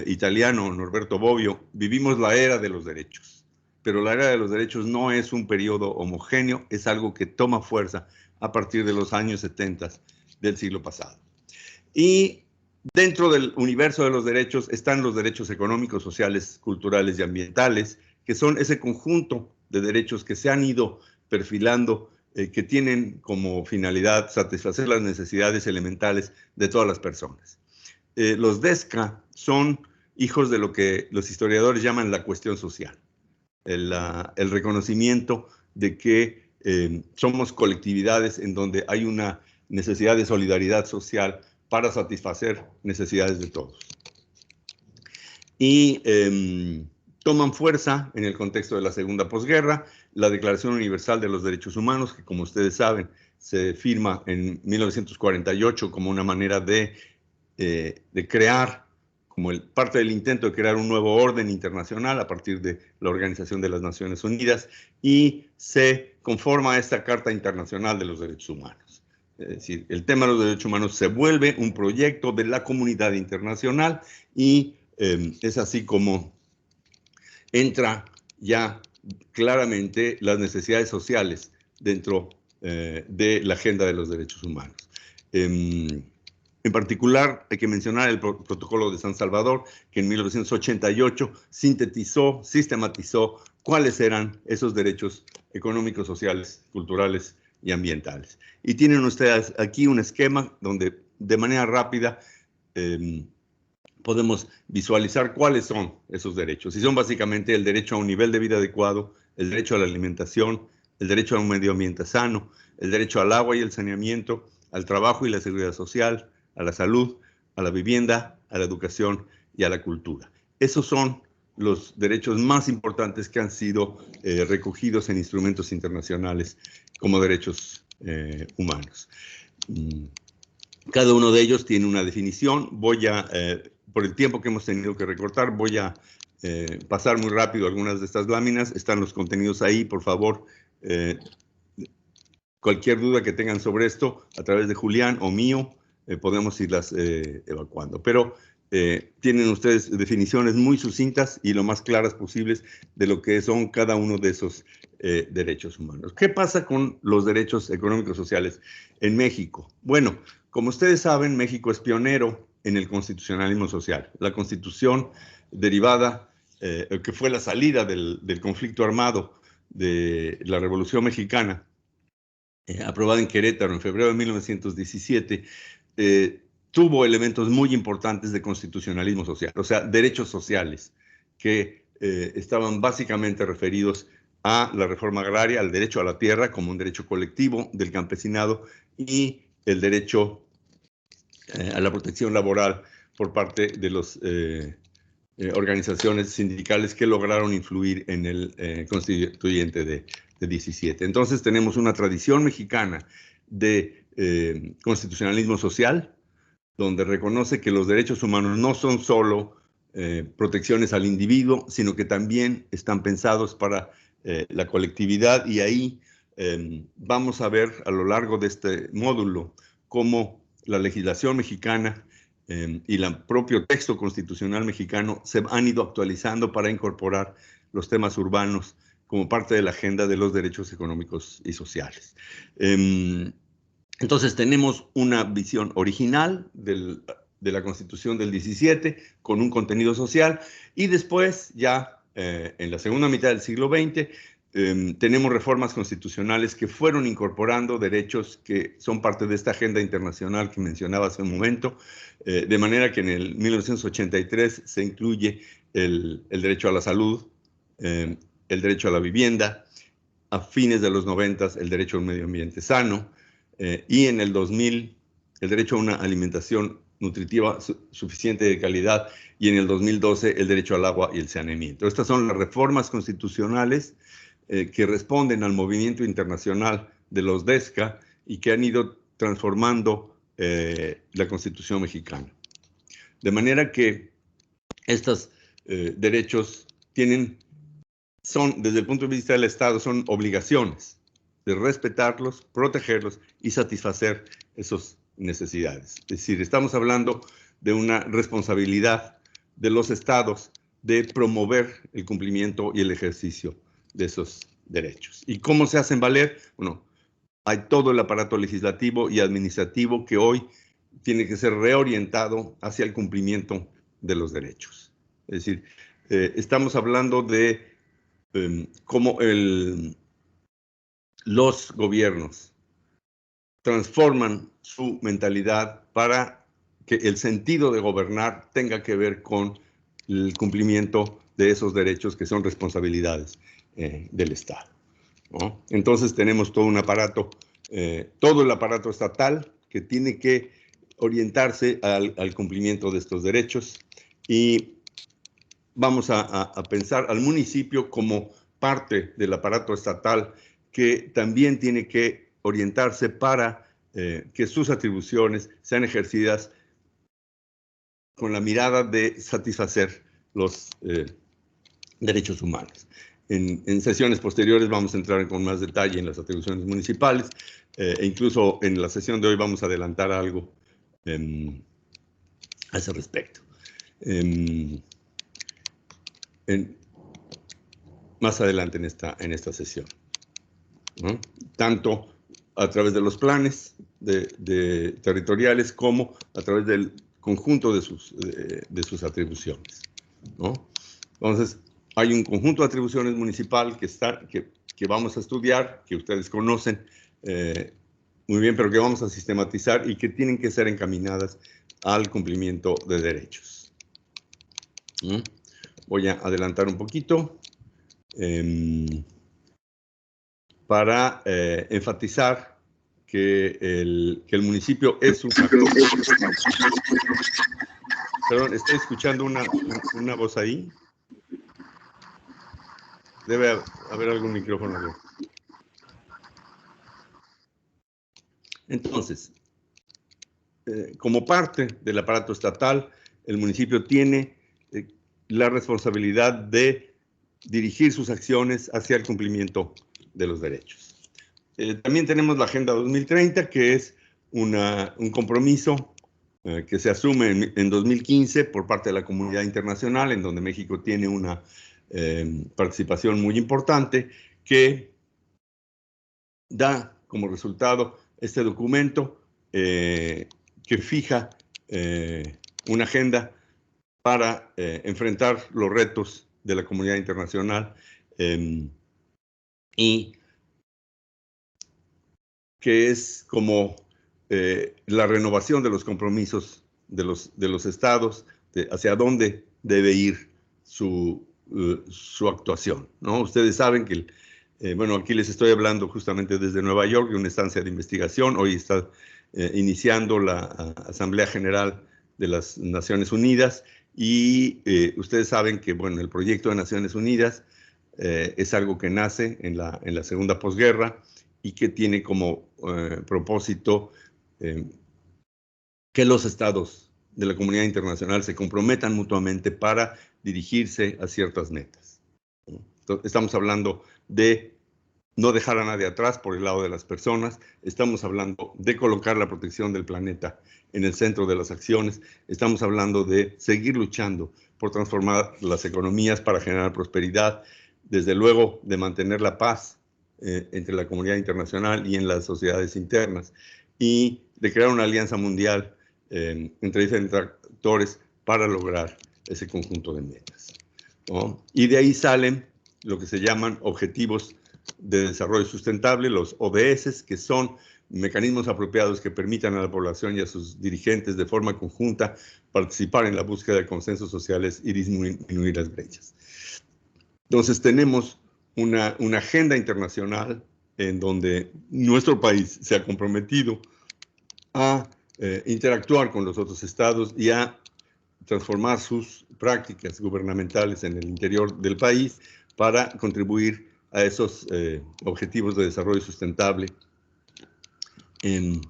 italiano Norberto Bobbio, vivimos la era de los derechos. Pero la era de los derechos no es un periodo homogéneo, es algo que toma fuerza a partir de los años 70 del siglo pasado. Y dentro del universo de los derechos están los derechos económicos, sociales, culturales y ambientales, que son ese conjunto de derechos que se han ido perfilando, que tienen como finalidad satisfacer las necesidades elementales de todas las personas. Los DESCA son hijos de lo que los historiadores llaman la cuestión social, el reconocimiento de que somos colectividades en donde hay una necesidad de solidaridad social para satisfacer necesidades de todos. Y toman fuerza en el contexto de la segunda posguerra, la Declaración Universal de los Derechos Humanos, que como ustedes saben, se firma en 1948 como una manera de crear, como parte del intento de crear un nuevo orden internacional a partir de la Organización de las Naciones Unidas, y se conforma esta Carta Internacional de los Derechos Humanos. Es decir, el tema de los derechos humanos se vuelve un proyecto de la comunidad internacional y es así como entra ya claramente las necesidades sociales dentro de la agenda de los derechos humanos. En particular, hay que mencionar el Protocolo de San Salvador, que en 1988 sintetizó, sistematizó cuáles eran esos derechos económicos, sociales, culturales y ambientales. Y tienen ustedes aquí un esquema donde de manera rápida podemos visualizar cuáles son esos derechos. Y son básicamente el derecho a un nivel de vida adecuado, el derecho a la alimentación, el derecho a un medio ambiente sano, el derecho al agua y el saneamiento, al trabajo y la seguridad social, a la salud, a la vivienda, a la educación y a la cultura. Esos son los derechos más importantes que han sido recogidos en instrumentos internacionales como derechos humanos. Cada uno de ellos tiene una definición. Voy a, por el tiempo que hemos tenido que recortar, voy a pasar muy rápido algunas de estas láminas. Están los contenidos ahí, por favor. Cualquier duda que tengan sobre esto, a través de Julián o mío, podemos irlas evacuando. Pero tienen ustedes definiciones muy sucintas y lo más claras posibles de lo que son cada uno de esos derechos humanos. ¿Qué pasa con los derechos económicos sociales en México? Bueno, como ustedes saben, México es pionero en el constitucionalismo social. La Constitución derivada, que fue la salida del conflicto armado de la Revolución Mexicana, aprobada en Querétaro en febrero de 1917, tuvo elementos muy importantes de constitucionalismo social, o sea, derechos sociales que estaban básicamente referidos a la reforma agraria, al derecho a la tierra como un derecho colectivo del campesinado y el derecho a la protección laboral por parte de las organizaciones sindicales que lograron influir en el constituyente de 17. Entonces tenemos una tradición mexicana de constitucionalismo social, donde reconoce que los derechos humanos no son solo protecciones al individuo, sino que también están pensados para la colectividad, y ahí vamos a ver a lo largo de este módulo cómo la legislación mexicana y el propio texto constitucional mexicano se han ido actualizando para incorporar los temas urbanos como parte de la agenda de los derechos económicos y sociales. Entonces tenemos una visión original de la Constitución del 17 con un contenido social, y después ya en la segunda mitad del siglo XX tenemos reformas constitucionales que fueron incorporando derechos que son parte de esta agenda internacional que mencionaba hace un momento, de manera que en el 1983 se incluye el derecho a la salud, el derecho a la vivienda, a fines de los 90 el derecho a un medio ambiente sano, y en el 2000 el derecho a una alimentación nutritiva suficiente de calidad, y en el 2012 el derecho al agua y el saneamiento. Estas son las reformas constitucionales que responden al movimiento internacional de los DESCA y que han ido transformando la Constitución mexicana. De manera que estos derechos son, desde el punto de vista del Estado, son obligaciones de respetarlos, protegerlos y satisfacer esas necesidades. Es decir, estamos hablando de una responsabilidad de los estados de promover el cumplimiento y el ejercicio de esos derechos. ¿Y cómo se hacen valer? Bueno, hay todo el aparato legislativo y administrativo que hoy tiene que ser reorientado hacia el cumplimiento de los derechos. Es decir, estamos hablando de cómo los gobiernos transforman su mentalidad para que el sentido de gobernar tenga que ver con el cumplimiento de esos derechos que son responsabilidades del Estado, ¿no? Entonces tenemos todo un aparato, todo el aparato estatal que tiene que orientarse al cumplimiento de estos derechos, y vamos a pensar al municipio como parte del aparato estatal que también tiene que orientarse para que sus atribuciones sean ejercidas con la mirada de satisfacer los derechos humanos. En sesiones posteriores vamos a entrar con más detalle en las atribuciones municipales, e incluso en la sesión de hoy vamos a adelantar algo a ese respecto. Más adelante en esta sesión, ¿no? Tanto a través de los planes territoriales como a través del conjunto de sus atribuciones, ¿no? Entonces, hay un conjunto de atribuciones municipal que vamos a estudiar, que ustedes conocen muy bien, pero que vamos a sistematizar y que tienen que ser encaminadas al cumplimiento de derechos. Voy a adelantar un poquito para enfatizar que el municipio es un... Perdón, estoy escuchando una voz ahí. Debe haber algún micrófono. Entonces, como parte del aparato estatal, el municipio tiene la responsabilidad de dirigir sus acciones hacia el cumplimiento de los derechos. También tenemos la Agenda 2030, que es un compromiso que se asume en 2015 por parte de la comunidad internacional, en donde México tiene una participación muy importante, que da como resultado este documento que fija una agenda para enfrentar los retos de la comunidad internacional y que es como la renovación de los compromisos de los estados, hacia dónde debe ir su actuación, ¿no? Ustedes saben que, bueno, aquí les estoy hablando justamente desde Nueva York, de una estancia de investigación. Hoy está iniciando la Asamblea General de las Naciones Unidas, y ustedes saben que, bueno, el proyecto de Naciones Unidas es algo que nace en la segunda posguerra y que tiene como propósito que los estados de la comunidad internacional se comprometan mutuamente para dirigirse a ciertas metas. Entonces, estamos hablando de no dejar a nadie atrás por el lado de las personas, estamos hablando de colocar la protección del planeta en el centro de las acciones, estamos hablando de seguir luchando por transformar las economías para generar prosperidad, desde luego de mantener la paz entre la comunidad internacional y en las sociedades internas, y de crear una alianza mundial entre diferentes actores para lograr ese conjunto de metas, ¿no? Y de ahí salen lo que se llaman objetivos de desarrollo sustentable, los ODS, que son mecanismos apropiados que permitan a la población y a sus dirigentes de forma conjunta participar en la búsqueda de consensos sociales y disminuir las brechas. Entonces tenemos una agenda internacional en donde nuestro país se ha comprometido a interactuar con los otros estados y a transformar sus prácticas gubernamentales en el interior del país para contribuir a esos objetivos de desarrollo sustentable en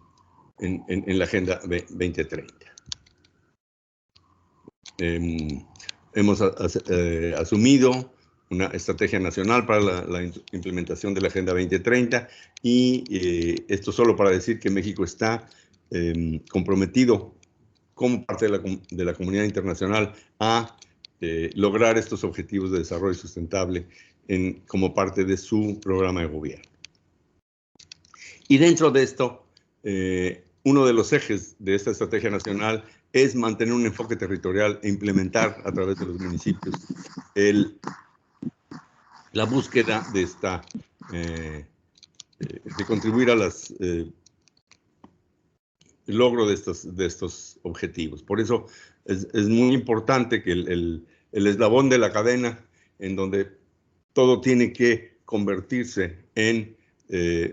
la Agenda 2030. Hemos asumido una estrategia nacional para la implementación de la Agenda 2030, y esto solo para decir que México está comprometido como parte de la comunidad internacional a lograr estos objetivos de desarrollo sustentable como parte de su programa de gobierno. Y dentro de esto, uno de los ejes de esta estrategia nacional es mantener un enfoque territorial e implementar a través de los municipios la búsqueda de contribuir a el logro de estos objetivos. Por eso es muy importante que el eslabón de la cadena, en donde todo tiene que convertirse en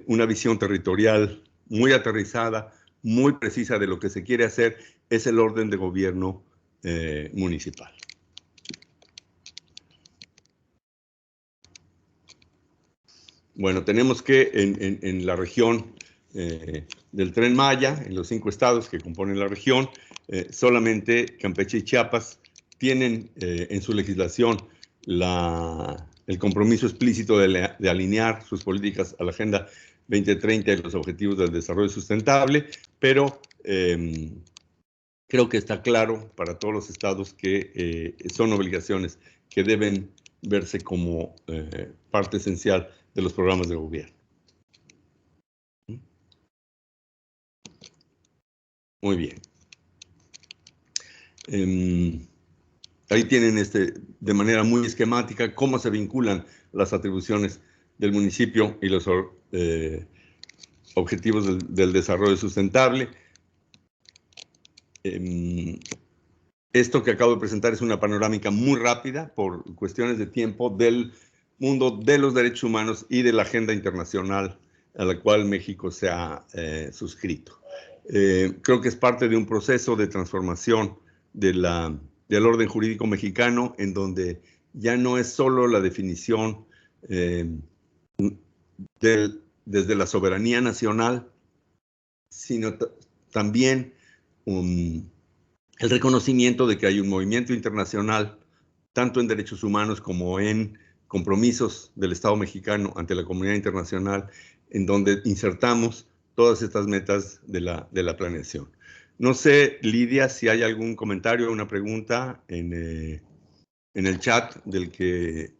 una visión territorial muy aterrizada, muy precisa de lo que se quiere hacer, es el orden de gobierno municipal. Bueno, tenemos que en la región del Tren Maya, en los 5 estados que componen la región, solamente Campeche y Chiapas tienen en su legislación el compromiso explícito de alinear sus políticas a la Agenda 2030 y los objetivos del desarrollo sustentable, pero creo que está claro para todos los estados que son obligaciones que deben verse como parte esencial de los programas de gobierno. Muy bien. Ahí tienen de manera muy esquemática cómo se vinculan las atribuciones del municipio y los objetivos del desarrollo sustentable. Esto que acabo de presentar es una panorámica muy rápida por cuestiones de tiempo del mundo de los derechos humanos y de la agenda internacional a la cual México se ha suscrito. Creo que es parte de un proceso de transformación del orden jurídico mexicano, en donde ya no es solo la definición desde la soberanía nacional, sino también el reconocimiento de que hay un movimiento internacional, tanto en derechos humanos como en compromisos del Estado mexicano ante la comunidad internacional, en donde insertamos todas estas metas de la planeación. No sé, Lidia, si hay algún comentario o una pregunta en el chat del que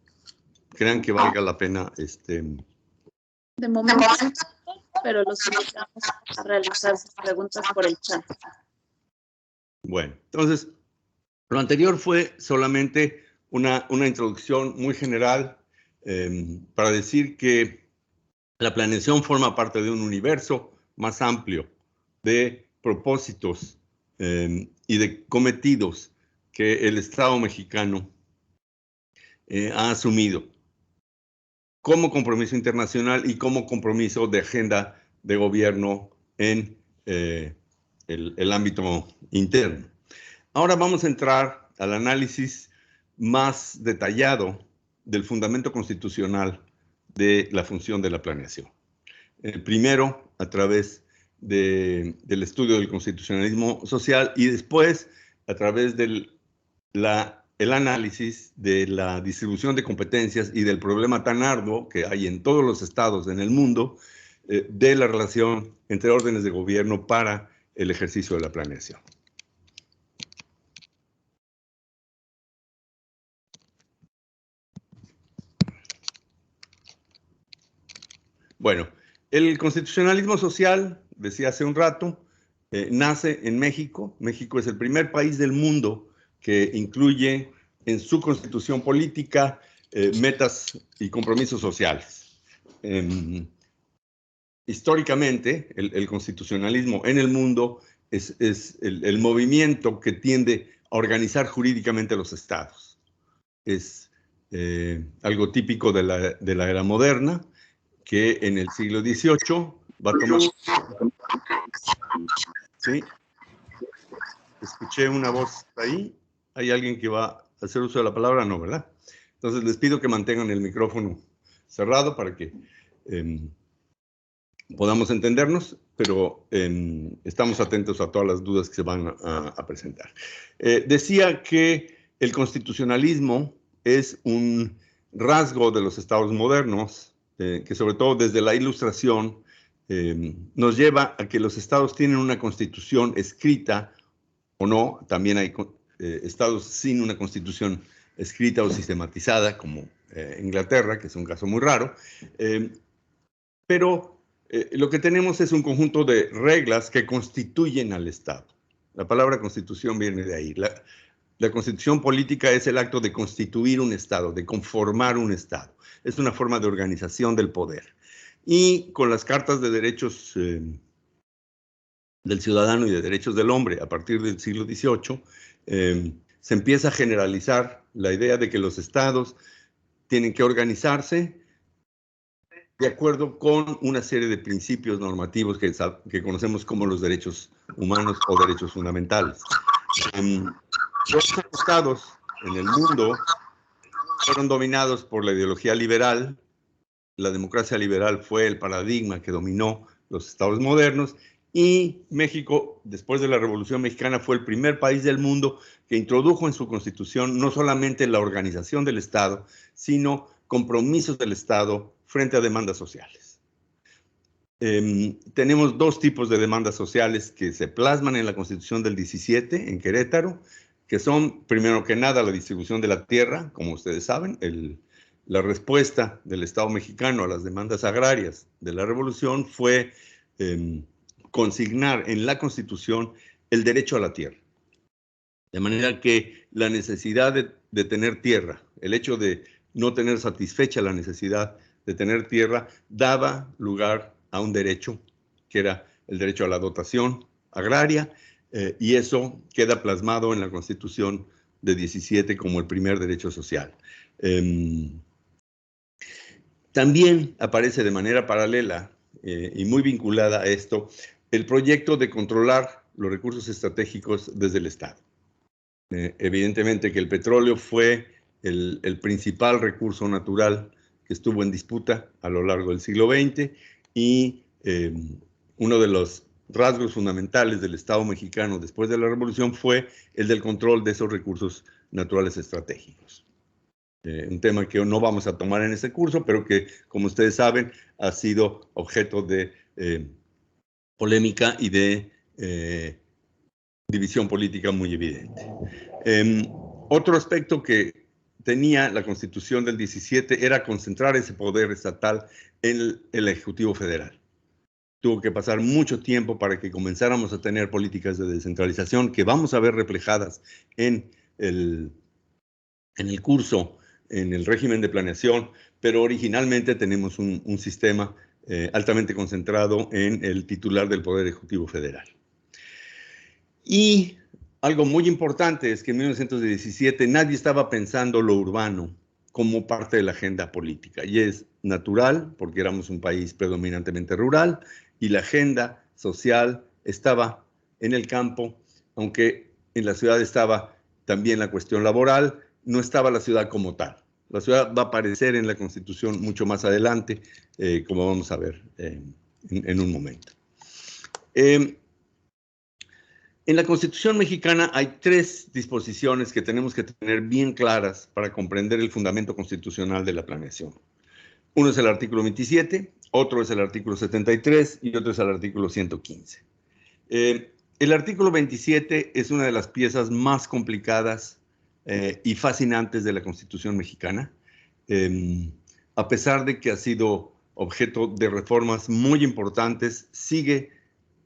crean que valga la pena. De momento, pero los invitamos a realizar sus preguntas por el chat. Bueno, entonces, lo anterior fue solamente una introducción muy general para decir que la planeación forma parte de un universo más amplio de propósitos y de cometidos que el Estado mexicano ha asumido como compromiso internacional y como compromiso de agenda de gobierno en el ámbito interno. Ahora vamos a entrar al análisis más detallado del fundamento constitucional de la función de la planeación. Primero, a través del estudio del constitucionalismo social y después a través del análisis de la distribución de competencias y del problema tan arduo que hay en todos los estados en el mundo de la relación entre órdenes de gobierno para el ejercicio de la planeación. Bueno, el constitucionalismo social, decía hace un rato, nace en México. México es el primer país del mundo que incluye en su constitución política metas y compromisos sociales. Históricamente, el constitucionalismo en el mundo es el movimiento que tiende a organizar jurídicamente los estados. Es algo típico de la era moderna, que en el siglo XVIII va a tomar... ¿Sí? Escuché una voz ahí. ¿Hay alguien que va a hacer uso de la palabra? No, ¿verdad? Entonces les pido que mantengan el micrófono cerrado para que podamos entendernos, pero estamos atentos a todas las dudas que se van a presentar. Decía que el constitucionalismo es un rasgo de los estados modernos, que sobre todo desde la Ilustración nos lleva a que los estados tienen una constitución escrita o no, también hay estados sin una constitución escrita o sistematizada, como Inglaterra, que es un caso muy raro, pero lo que tenemos es un conjunto de reglas que constituyen al Estado. La palabra constitución viene de ahí. La constitución política es el acto de constituir un Estado, de conformar un Estado. Es una forma de organización del poder. Y con las cartas de derechos del ciudadano y de derechos del hombre a partir del siglo XVIII, se empieza a generalizar la idea de que los estados tienen que organizarse de acuerdo con una serie de principios normativos que conocemos como los derechos humanos o derechos fundamentales. Los estados en el mundo fueron dominados por la ideología liberal. La democracia liberal fue el paradigma que dominó los estados modernos, y México, después de la Revolución Mexicana, fue el primer país del mundo que introdujo en su constitución no solamente la organización del Estado, sino compromisos del Estado frente a demandas sociales. Tenemos dos tipos de demandas sociales que se plasman en la Constitución del 17, en Querétaro, que son, primero que nada, la distribución de la tierra, como ustedes saben. La respuesta del Estado mexicano a las demandas agrarias de la Revolución fue consignar en la Constitución el derecho a la tierra. De manera que la necesidad de tener tierra, el hecho de no tener satisfecha la necesidad de tener tierra, daba lugar a un derecho, que era el derecho a la dotación agraria, y eso queda plasmado en la Constitución de 17 como el primer derecho social. También aparece de manera paralela y muy vinculada a esto el proyecto de controlar los recursos estratégicos desde el Estado. Evidentemente que el petróleo fue el principal recurso natural que estuvo en disputa a lo largo del siglo XX, y uno de los rasgos fundamentales del Estado mexicano después de la Revolución fue el del control de esos recursos naturales estratégicos. Un tema que no vamos a tomar en este curso, pero que, como ustedes saben, ha sido objeto de polémica y de división política muy evidente. Otro aspecto que tenía la Constitución del 17 era concentrar ese poder estatal en el Ejecutivo Federal. Tuvo que pasar mucho tiempo para que comenzáramos a tener políticas de descentralización que vamos a ver reflejadas en el curso, en el régimen de planeación, pero originalmente tenemos un sistema altamente concentrado en el titular del Poder Ejecutivo Federal. Y algo muy importante es que en 1917 nadie estaba pensando lo urbano como parte de la agenda política. Y es natural, porque éramos un país predominantemente rural, y la agenda social estaba en el campo, aunque en la ciudad estaba también la cuestión laboral, no estaba la ciudad como tal. La ciudad va a aparecer en la Constitución mucho más adelante, como vamos a ver en un momento. En la Constitución mexicana hay tres disposiciones que tenemos que tener bien claras para comprender el fundamento constitucional de la planeación. Uno es el artículo 27, otro es el artículo 73 y otro es el artículo 115. El artículo 27 es una de las piezas más complicadas y fascinantes de la Constitución mexicana, a pesar de que ha sido objeto de reformas muy importantes, sigue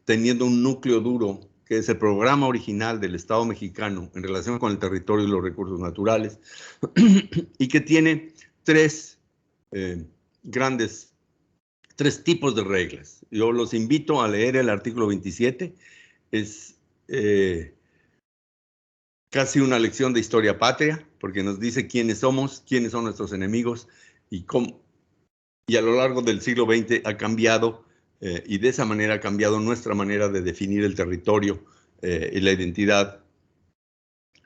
teniendo un núcleo duro, que es el programa original del Estado mexicano en relación con el territorio y los recursos naturales, y que tiene tres tipos de reglas. Yo los invito a leer el artículo 27, es casi una lección de historia patria, porque nos dice quiénes somos, quiénes son nuestros enemigos, y a lo largo del siglo XX ha cambiado, y de esa manera ha cambiado nuestra manera de definir el territorio y la identidad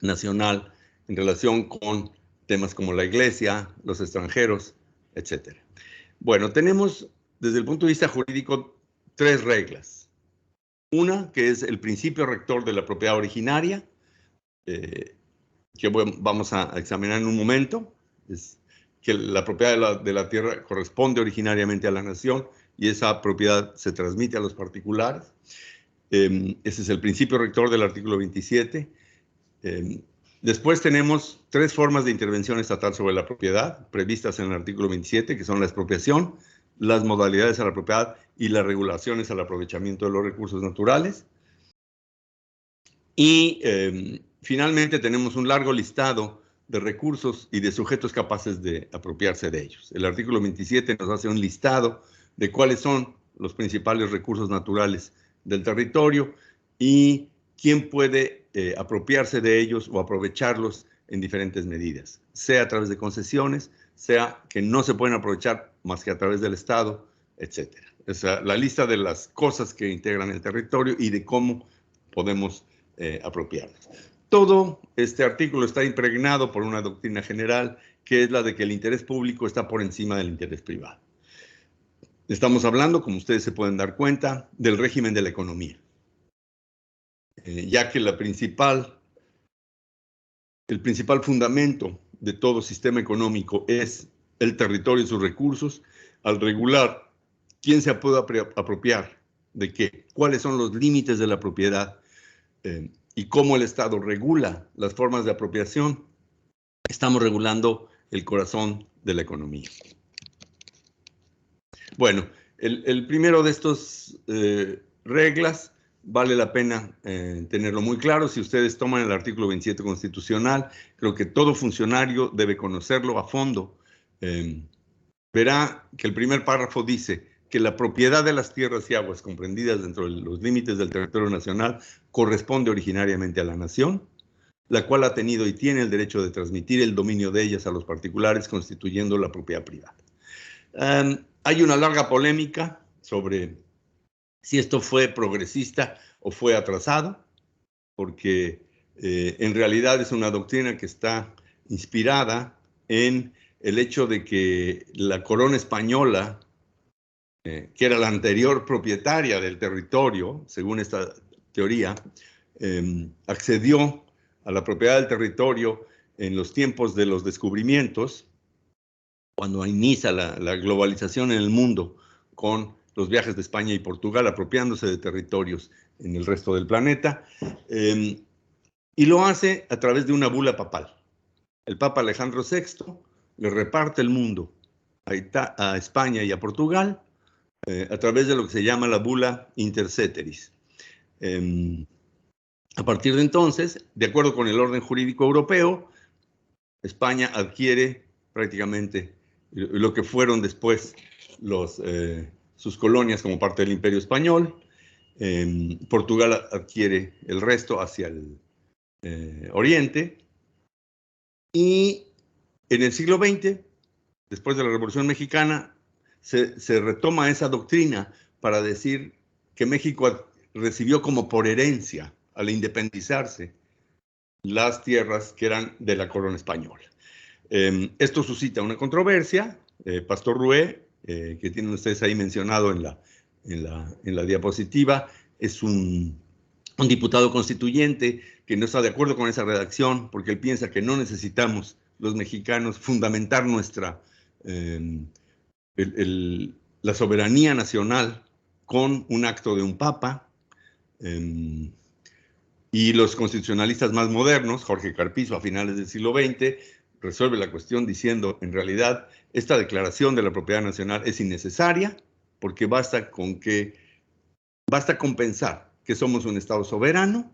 nacional en relación con temas como la iglesia, los extranjeros, etc. Bueno, tenemos desde el punto de vista jurídico tres reglas. Una, que es el principio rector de la propiedad originaria, que vamos a examinar en un momento, es que la propiedad de la tierra corresponde originariamente a la nación y esa propiedad se transmite a los particulares. Ese es el principio rector del artículo 27. Después tenemos 3 formas de intervención estatal sobre la propiedad previstas en el artículo 27, que son la expropiación, las modalidades a la propiedad y las regulaciones al aprovechamiento de los recursos naturales. Y finalmente tenemos un largo listado de recursos y de sujetos capaces de apropiarse de ellos. El artículo 27 nos hace un listado de cuáles son los principales recursos naturales del territorio y quién puede apropiarse de ellos o aprovecharlos en diferentes medidas, sea a través de concesiones, sea que no se pueden aprovechar más que a través del Estado, etc. Es la lista de las cosas que integran el territorio y de cómo podemos apropiarlas. Todo este artículo está impregnado por una doctrina general que es la de que el interés público está por encima del interés privado. Estamos hablando, como ustedes se pueden dar cuenta, del régimen de la economía, ya que el principal fundamento de todo sistema económico es el territorio y sus recursos. Al regular quién se puede apropiar de qué, cuáles son los límites de la propiedad, y cómo el Estado regula las formas de apropiación, estamos regulando el corazón de la economía. Bueno, el primero de estos reglas vale la pena tenerlo muy claro. Si ustedes toman el artículo 27 constitucional, creo que todo funcionario debe conocerlo a fondo. Verá que el primer párrafo dice que la propiedad de las tierras y aguas comprendidas dentro de los límites del territorio nacional corresponde originariamente a la nación, la cual ha tenido y tiene el derecho de transmitir el dominio de ellas a los particulares, constituyendo la propiedad privada. Hay una larga polémica sobre si esto fue progresista o fue atrasado, porque en realidad es una doctrina que está inspirada en el hecho de que la corona española, que era la anterior propietaria del territorio, según esta teoría, accedió a la propiedad del territorio en los tiempos de los descubrimientos, cuando inicia la globalización en el mundo con los viajes de España y Portugal, apropiándose de territorios en el resto del planeta, y lo hace a través de una bula papal. El Papa Alejandro VI le reparte el mundo a España y a Portugal a través de lo que se llama la bula Interceteris. A partir de entonces, de acuerdo con el orden jurídico europeo, España adquiere prácticamente lo que fueron después sus colonias como parte del Imperio Español. Portugal adquiere el resto hacia el oriente. Y en el siglo XX, después de la Revolución Mexicana, se retoma esa doctrina para decir que México recibió como por herencia, al independizarse, las tierras que eran de la corona española. Esto suscita una controversia. Pastor Rué, que tienen ustedes ahí mencionado en la diapositiva, es un diputado constituyente que no está de acuerdo con esa redacción porque él piensa que no necesitamos los mexicanos fundamentar la soberanía nacional con un acto de un papa. Y los constitucionalistas más modernos, Jorge Carpizo a finales del siglo XX, resuelve la cuestión diciendo, en realidad, esta declaración de la propiedad nacional es innecesaria porque basta con pensar que somos un Estado soberano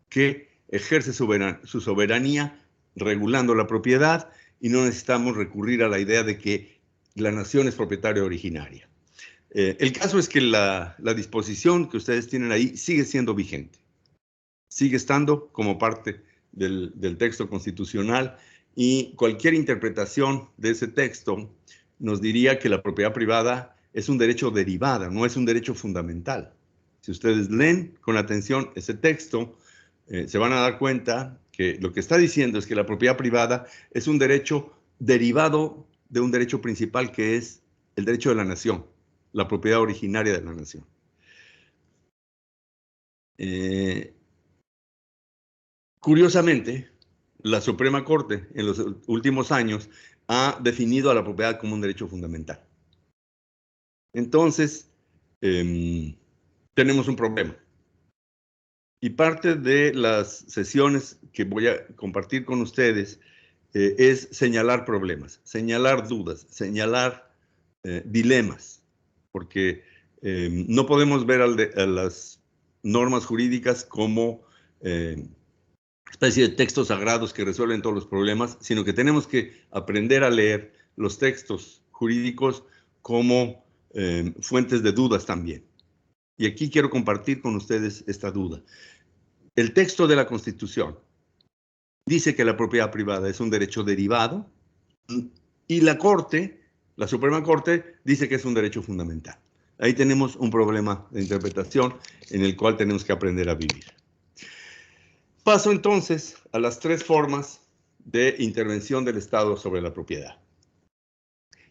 que ejerce su soberanía regulando la propiedad y no necesitamos recurrir a la idea de que la nación es propietaria originaria. El caso es que la disposición que ustedes tienen ahí sigue siendo vigente. Sigue estando como parte del texto constitucional y cualquier interpretación de ese texto nos diría que la propiedad privada es un derecho derivado, no es un derecho fundamental. Si ustedes leen con atención ese texto, se van a dar cuenta que lo que está diciendo es que la propiedad privada es un derecho derivado de un derecho principal que es el derecho de la nación, la propiedad originaria de la nación. Curiosamente, la Suprema Corte en los últimos años ha definido a la propiedad como un derecho fundamental. Entonces, tenemos un problema. Y parte de las sesiones que voy a compartir con ustedes es señalar problemas, señalar dudas, señalar dilemas, porque no podemos ver a las normas jurídicas como especie de textos sagrados que resuelven todos los problemas, sino que tenemos que aprender a leer los textos jurídicos como fuentes de dudas también. Y aquí quiero compartir con ustedes esta duda. El texto de la Constitución dice que la propiedad privada es un derecho derivado y la Corte, la Suprema Corte, dice que es un derecho fundamental. Ahí tenemos un problema de interpretación en el cual tenemos que aprender a vivir. Paso entonces a las tres formas de intervención del Estado sobre la propiedad.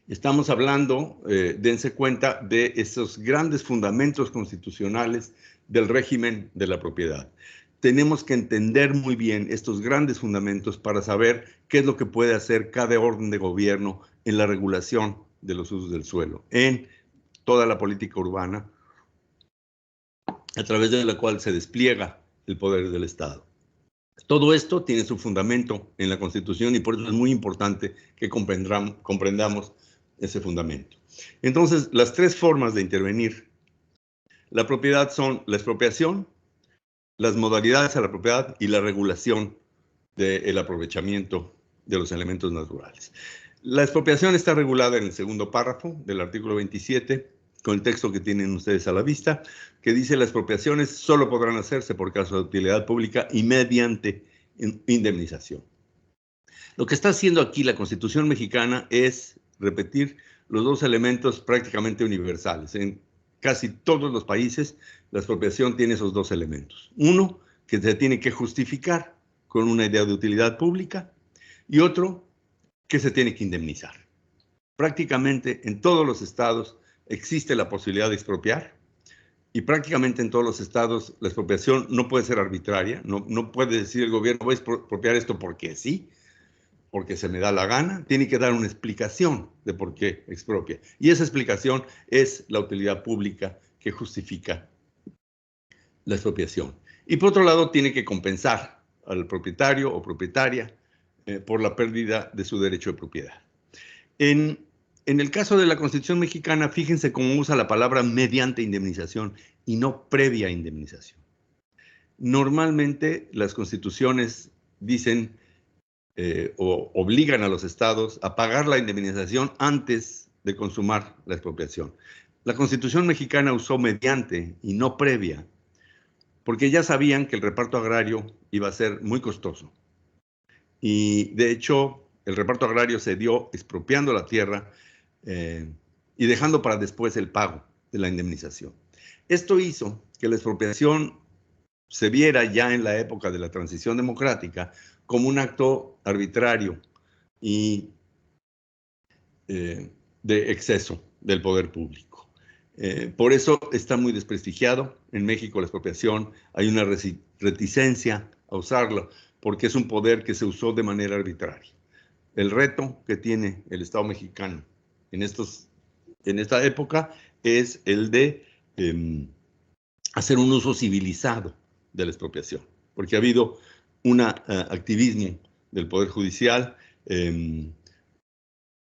Estamos hablando, dense cuenta, de esos grandes fundamentos constitucionales del régimen de la propiedad. Tenemos que entender muy bien estos grandes fundamentos para saber qué es lo que puede hacer cada orden de gobierno en la regulación de los usos del suelo, en toda la política urbana, a través de la cual se despliega el poder del Estado. Todo esto tiene su fundamento en la Constitución y por eso es muy importante que comprendamos ese fundamento. Entonces, las tres formas de intervenir la propiedad son la expropiación, las modalidades a la propiedad y la regulación del aprovechamiento de los elementos naturales. La expropiación está regulada en el segundo párrafo del artículo 27, con el texto que tienen ustedes a la vista, que dice: las expropiaciones solo podrán hacerse por caso de utilidad pública y mediante indemnización. Lo que está haciendo aquí la Constitución mexicana es repetir los dos elementos prácticamente universales. En casi todos los países la expropiación tiene esos dos elementos. Uno, que se tiene que justificar con una idea de utilidad pública, y otro, que se tiene que indemnizar. Prácticamente en todos los estados existe la posibilidad de expropiar, y prácticamente en todos los estados la expropiación no puede ser arbitraria, no puede decir el gobierno: voy a expropiar esto porque sí, porque se me da la gana. Tiene que dar una explicación de por qué expropia. Y esa explicación es la utilidad pública que justifica la expropiación. Y por otro lado, tiene que compensar al propietario o propietaria por la pérdida de su derecho de propiedad. En el caso de la Constitución mexicana, fíjense cómo usa la palabra mediante indemnización y no previa indemnización. Normalmente las constituciones dicen o obligan a los estados a pagar la indemnización antes de consumar la expropiación. La Constitución mexicana usó mediante y no previa, porque ya sabían que el reparto agrario iba a ser muy costoso. Y de hecho, el reparto agrario se dio expropiando la tierra y dejando para después el pago de la indemnización. Esto hizo que la expropiación se viera ya en la época de la transición democrática como un acto arbitrario y de exceso del poder público. Por eso está muy desprestigiado en México la expropiación. Hay una reticencia a usarlo porque es un poder que se usó de manera arbitraria. El reto que tiene el Estado mexicano en esta época es el de hacer un uso civilizado de la expropiación, porque ha habido un activismo del Poder Judicial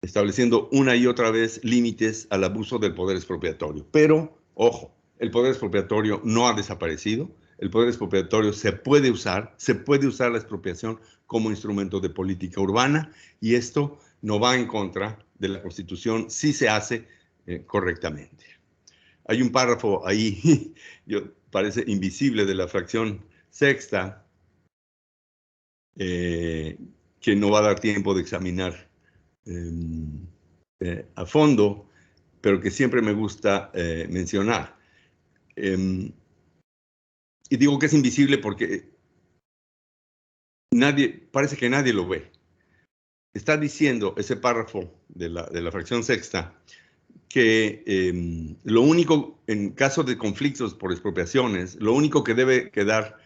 estableciendo una y otra vez límites al abuso del poder expropiatorio. Pero, ojo, el poder expropiatorio no ha desaparecido. El poder expropiatorio se puede usar la expropiación como instrumento de política urbana, y esto no va en contra de la Constitución si se hace correctamente. Hay un párrafo ahí, parece invisible, de la fracción sexta, que no va a dar tiempo de examinar a fondo, pero que siempre me gusta mencionar. Y digo que es invisible porque parece que nadie lo ve. Está diciendo ese párrafo de la fracción sexta que lo único, en caso de conflictos por expropiaciones, lo único que debe quedar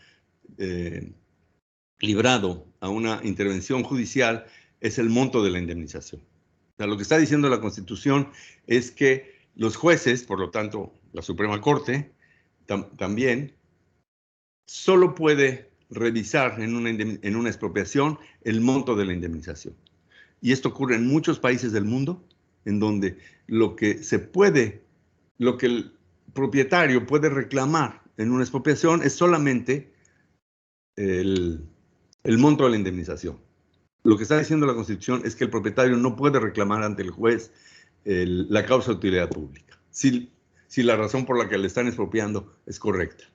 librado a una intervención judicial es el monto de la indemnización. O sea, lo que está diciendo la Constitución es que los jueces, por lo tanto la Suprema Corte, también solo puede revisar en una expropiación el monto de la indemnización. Y esto ocurre en muchos países del mundo, en donde lo que el propietario puede reclamar en una expropiación es solamente el monto de la indemnización. Lo que está diciendo la Constitución es que el propietario no puede reclamar ante el juez la causa de utilidad pública, si la razón por la que le están expropiando es correcta.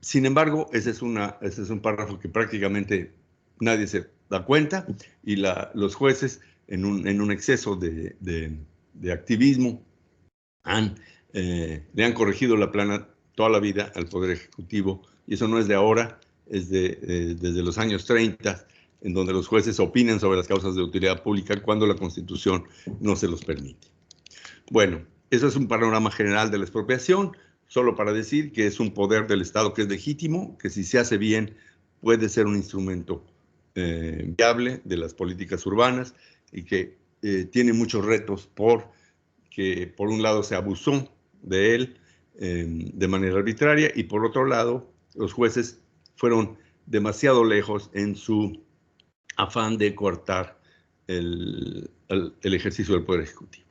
Sin embargo, ese es un párrafo que prácticamente nadie se da cuenta, y los jueces, en un exceso de activismo, le han corregido la plana toda la vida al Poder Ejecutivo, y eso no es de ahora, es desde los años 30, en donde los jueces opinan sobre las causas de utilidad pública cuando la Constitución no se los permite. Bueno, eso es un panorama general de la expropiación, solo para decir que es un poder del Estado que es legítimo, que si se hace bien puede ser un instrumento viable de las políticas urbanas, y que tiene muchos retos porque por un lado se abusó de él de manera arbitraria, y por otro lado los jueces fueron demasiado lejos en su afán de coartar el ejercicio del Poder Ejecutivo.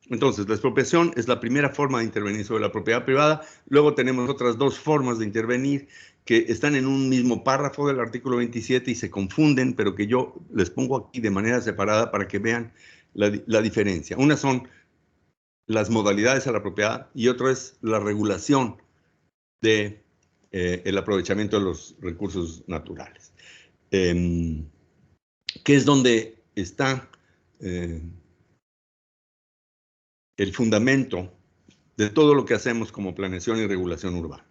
Entonces, la expropiación es la primera forma de intervenir sobre la propiedad privada. Luego tenemos otras dos formas de intervenir que están en un mismo párrafo del artículo 27 y se confunden, pero que yo les pongo aquí de manera separada para que vean la diferencia. Una son las modalidades a la propiedad y otra es la regulación de el aprovechamiento de los recursos naturales, que es donde está el fundamento de todo lo que hacemos como planeación y regulación urbana.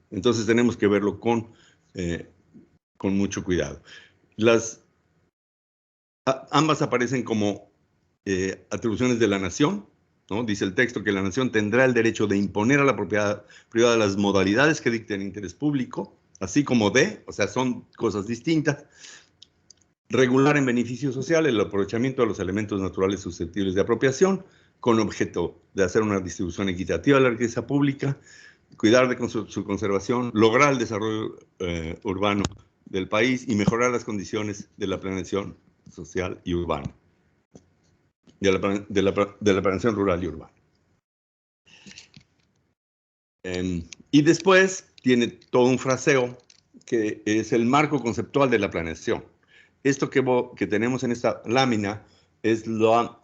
Entonces tenemos que verlo con mucho cuidado. Ambas aparecen como atribuciones de la nación, ¿no? Dice el texto que la nación tendrá el derecho de imponer a la propiedad privada las modalidades que dicten interés público, así como o sea, son cosas distintas. Regular en beneficio social el aprovechamiento de los elementos naturales susceptibles de apropiación, con objeto de hacer una distribución equitativa de la riqueza pública, cuidar de su conservación, lograr el desarrollo urbano del país y mejorar las condiciones de la planeación social y urbana, de la planeación rural y urbana. Y después tiene todo un fraseo que es el marco conceptual de la planeación. Esto que tenemos en esta lámina es la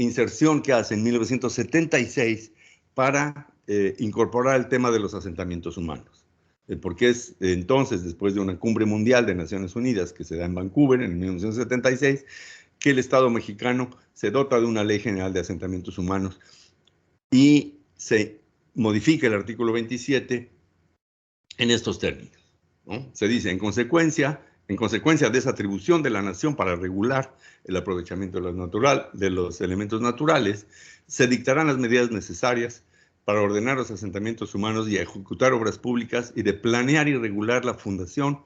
inserción que hace en 1976 para incorporar el tema de los asentamientos humanos. Porque es entonces, después de una cumbre mundial de Naciones Unidas que se da en Vancouver en 1976, que el Estado mexicano se dota de una ley general de asentamientos humanos y se modifica el artículo 27 en estos términos, ¿no? Se dice, en consecuencia de esa atribución de la nación para regular el aprovechamiento de los elementos naturales, se dictarán las medidas necesarias para ordenar los asentamientos humanos y ejecutar obras públicas, y de planear y regular la fundación,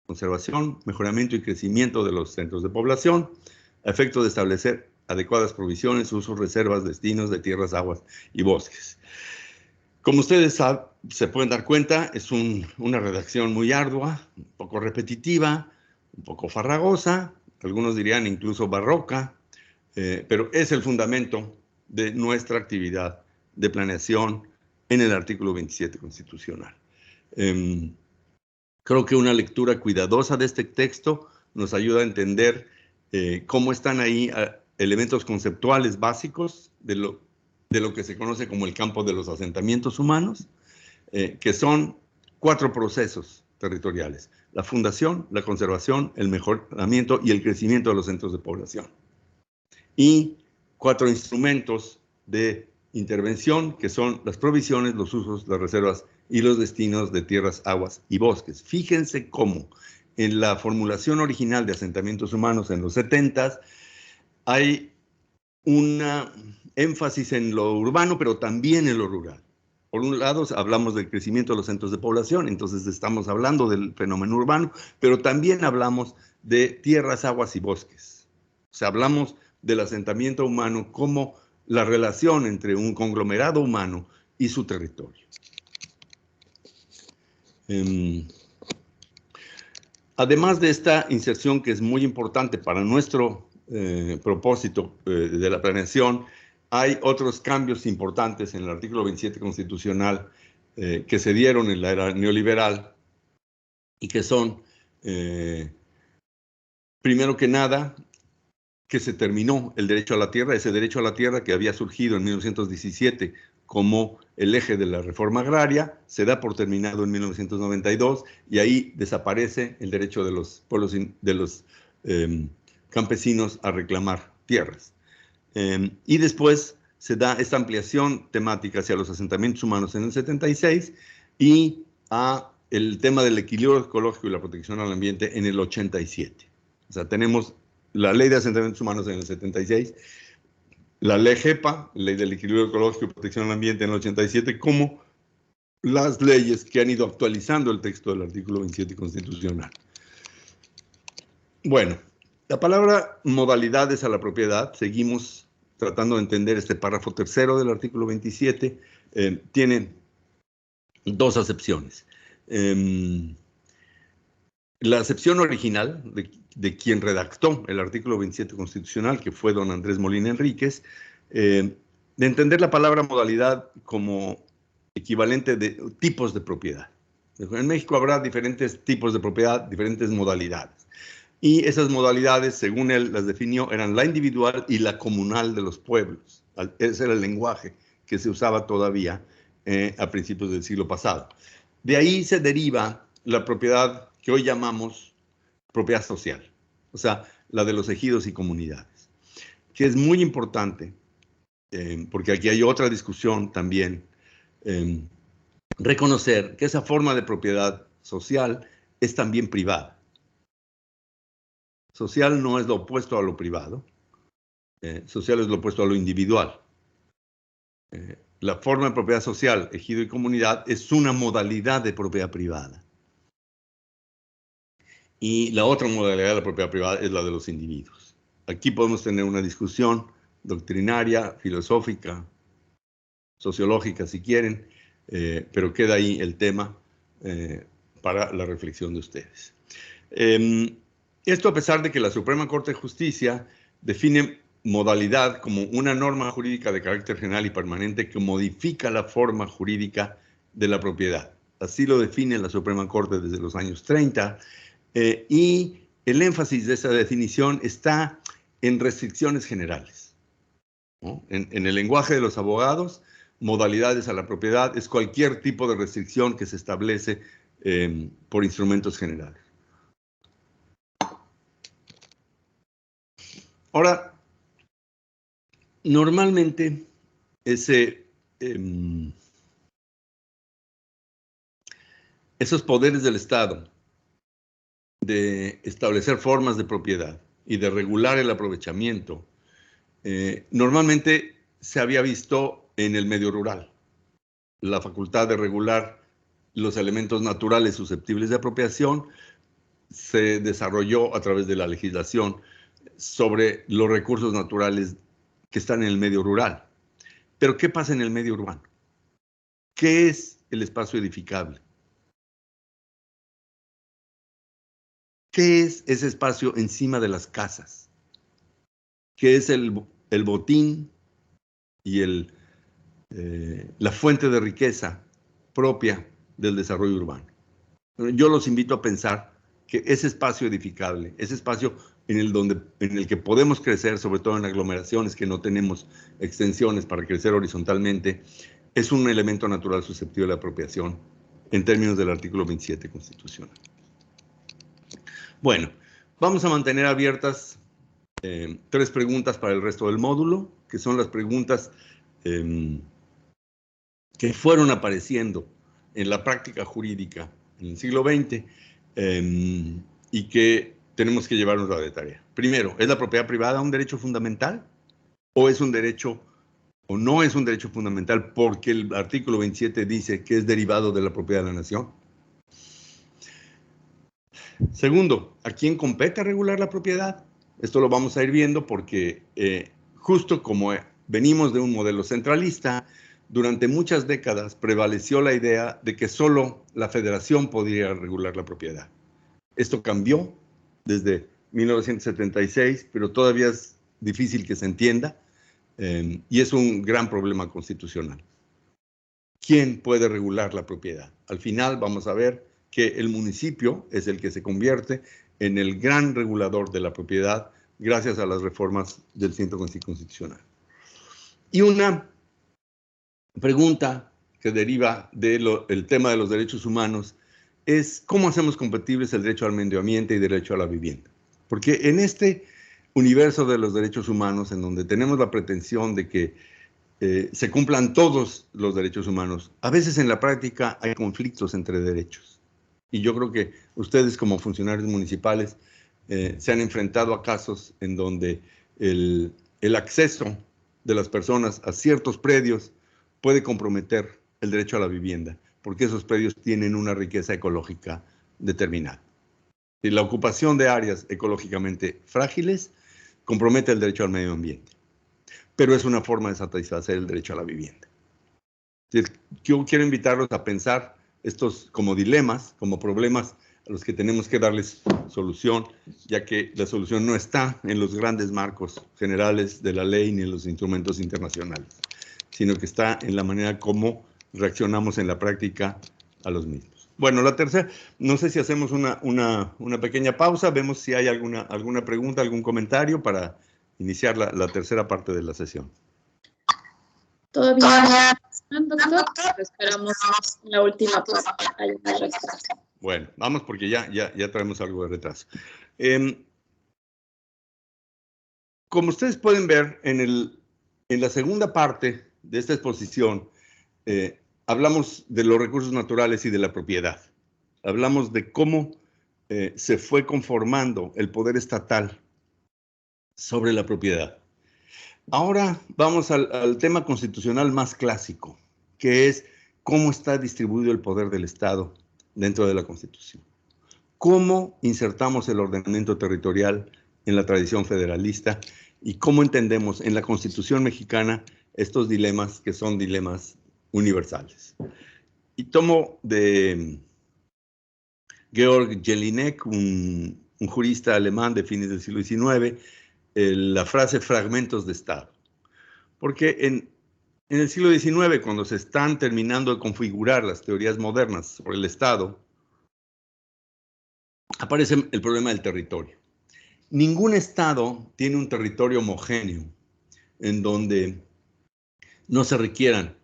conservación, mejoramiento y crecimiento de los centros de población, a efecto de establecer adecuadas provisiones, usos, reservas, destinos de tierras, aguas y bosques. Como ustedes se pueden dar cuenta, es una redacción muy ardua, un poco repetitiva, un poco farragosa, algunos dirían incluso barroca, pero es el fundamento de nuestra actividad de planeación en el artículo 27 constitucional. Creo que una lectura cuidadosa de este texto nos ayuda a entender cómo están ahí elementos conceptuales básicos de lo que se conoce como el campo de los asentamientos humanos, que son 4 procesos territoriales: la fundación, la conservación, el mejoramiento y el crecimiento de los centros de población. Y 4 instrumentos de intervención, que son las provisiones, los usos, las reservas y los destinos de tierras, aguas y bosques. Fíjense cómo en la formulación original de asentamientos humanos en los 70s hay un énfasis en lo urbano, pero también en lo rural. Por un lado, hablamos del crecimiento de los centros de población, entonces estamos hablando del fenómeno urbano, pero también hablamos de tierras, aguas y bosques. O sea, hablamos del asentamiento humano como la relación entre un conglomerado humano y su territorio. Además de esta inserción que es muy importante para nuestro propósito de la planeación, hay otros cambios importantes en el artículo 27 constitucional que se dieron en la era neoliberal y que son, primero que nada, que se terminó el derecho a la tierra, ese derecho a la tierra que había surgido en 1917 como el eje de la reforma agraria, se da por terminado en 1992 y ahí desaparece el derecho de los pueblos, de los campesinos a reclamar tierras. Y después se da esta ampliación temática hacia los asentamientos humanos en el 76 y a el tema del equilibrio ecológico y la protección al ambiente en el 87. O sea, tenemos la ley de asentamientos humanos en el 76, la ley GEPA, ley del equilibrio ecológico y protección al ambiente en el 87, como las leyes que han ido actualizando el texto del artículo 27 constitucional. Bueno, la palabra modalidades a la propiedad, seguimos tratando de entender este párrafo tercero del artículo 27, tiene dos acepciones. La acepción original de quien redactó el artículo 27 constitucional, que fue don Andrés Molina Enríquez, de entender la palabra modalidad como equivalente de tipos de propiedad. En México habrá diferentes tipos de propiedad, diferentes modalidades. Y esas modalidades, según él las definió, eran la individual y la comunal de los pueblos. Ese era el lenguaje que se usaba todavía a principios del siglo pasado. De ahí se deriva la propiedad que hoy llamamos propiedad social, o sea, la de los ejidos y comunidades, que es muy importante, porque aquí hay otra discusión también, reconocer que esa forma de propiedad social es también privada. Social no es lo opuesto a lo privado, social es lo opuesto a lo individual. La forma de propiedad social, ejido y comunidad, es una modalidad de propiedad privada. Y la otra modalidad de la propiedad privada es la de los individuos. Aquí podemos tener una discusión doctrinaria, filosófica, sociológica, si quieren, pero queda ahí el tema para la reflexión de ustedes. Esto a pesar de que la Suprema Corte de Justicia define modalidad como una norma jurídica de carácter general y permanente que modifica la forma jurídica de la propiedad. Así lo define la Suprema Corte desde los años 30, y el énfasis de esa definición está en restricciones generales, ¿no? En el lenguaje de los abogados, modalidades a la propiedad es cualquier tipo de restricción que se establece por instrumentos generales. Ahora, normalmente esos poderes del Estado de establecer formas de propiedad y de regular el aprovechamiento, normalmente se había visto en el medio rural. La facultad de regular los elementos naturales susceptibles de apropiación se desarrolló a través de la legislación sobre los recursos naturales que están en el medio rural. Pero ¿qué pasa en el medio urbano? ¿Qué es el espacio edificable? ¿Qué es ese espacio encima de las casas? ¿Qué es el botín y la fuente de riqueza propia del desarrollo urbano? Yo los invito a pensar que ese espacio edificable, ese espacio en el que podemos crecer, sobre todo en aglomeraciones que no tenemos extensiones para crecer horizontalmente, es un elemento natural susceptible de apropiación en términos del artículo 27 constitucional. Bueno, vamos a mantener abiertas 3 preguntas para el resto del módulo, que son las preguntas que fueron apareciendo en la práctica jurídica en el siglo XX y que tenemos que llevarnos de tarea. Primero, ¿es la propiedad privada un derecho fundamental? ¿O es un derecho, o no es un derecho fundamental porque el artículo 27 dice que es derivado de la propiedad de la nación? Segundo, ¿a quién compete regular la propiedad? Esto lo vamos a ir viendo porque justo como venimos de un modelo centralista, durante muchas décadas prevaleció la idea de que solo la federación podría regular la propiedad. Esto cambió desde 1976, pero todavía es difícil que se entienda y es un gran problema constitucional. ¿Quién puede regular la propiedad? Al final vamos a ver que el municipio es el que se convierte en el gran regulador de la propiedad gracias a las reformas del Centro Constitucional. Y una pregunta que deriva del tema de los derechos humanos es ¿cómo hacemos compatibles el derecho al medio ambiente y el derecho a la vivienda? Porque en este universo de los derechos humanos, en donde tenemos la pretensión de que se cumplan todos los derechos humanos, a veces en la práctica hay conflictos entre derechos. Y yo creo que ustedes como funcionarios municipales se han enfrentado a casos en donde el acceso de las personas a ciertos predios puede comprometer el derecho a la vivienda, porque esos predios tienen una riqueza ecológica determinada. Y la ocupación de áreas ecológicamente frágiles compromete el derecho al medio ambiente, pero es una forma de satisfacer el derecho a la vivienda. Yo quiero invitarlos a pensar estos como dilemas, como problemas a los que tenemos que darles solución, ya que la solución no está en los grandes marcos generales de la ley ni en los instrumentos internacionales, sino que está en la manera como reaccionamos en la práctica a los mismos. Bueno, la tercera, no sé si hacemos una pequeña pausa, vemos si hay alguna pregunta, algún comentario para iniciar la tercera parte de la sesión. Todavía no, doctor, esperamos la última parte. Bueno, vamos porque ya traemos algo de retraso. Como ustedes pueden ver, en la segunda parte de esta exposición, hablamos de los recursos naturales y de la propiedad. Hablamos de cómo se fue conformando el poder estatal sobre la propiedad. Ahora vamos al tema constitucional más clásico, que es cómo está distribuido el poder del Estado dentro de la Constitución. ¿Cómo insertamos el ordenamiento territorial en la tradición federalista y cómo entendemos en la Constitución mexicana estos dilemas que son dilemas universales? Y tomo de Georg Jelinek, un jurista alemán de fines del siglo XIX, la frase fragmentos de Estado. Porque en el siglo XIX, cuando se están terminando de configurar las teorías modernas sobre el Estado, aparece el problema del territorio. Ningún Estado tiene un territorio homogéneo en donde no se requieran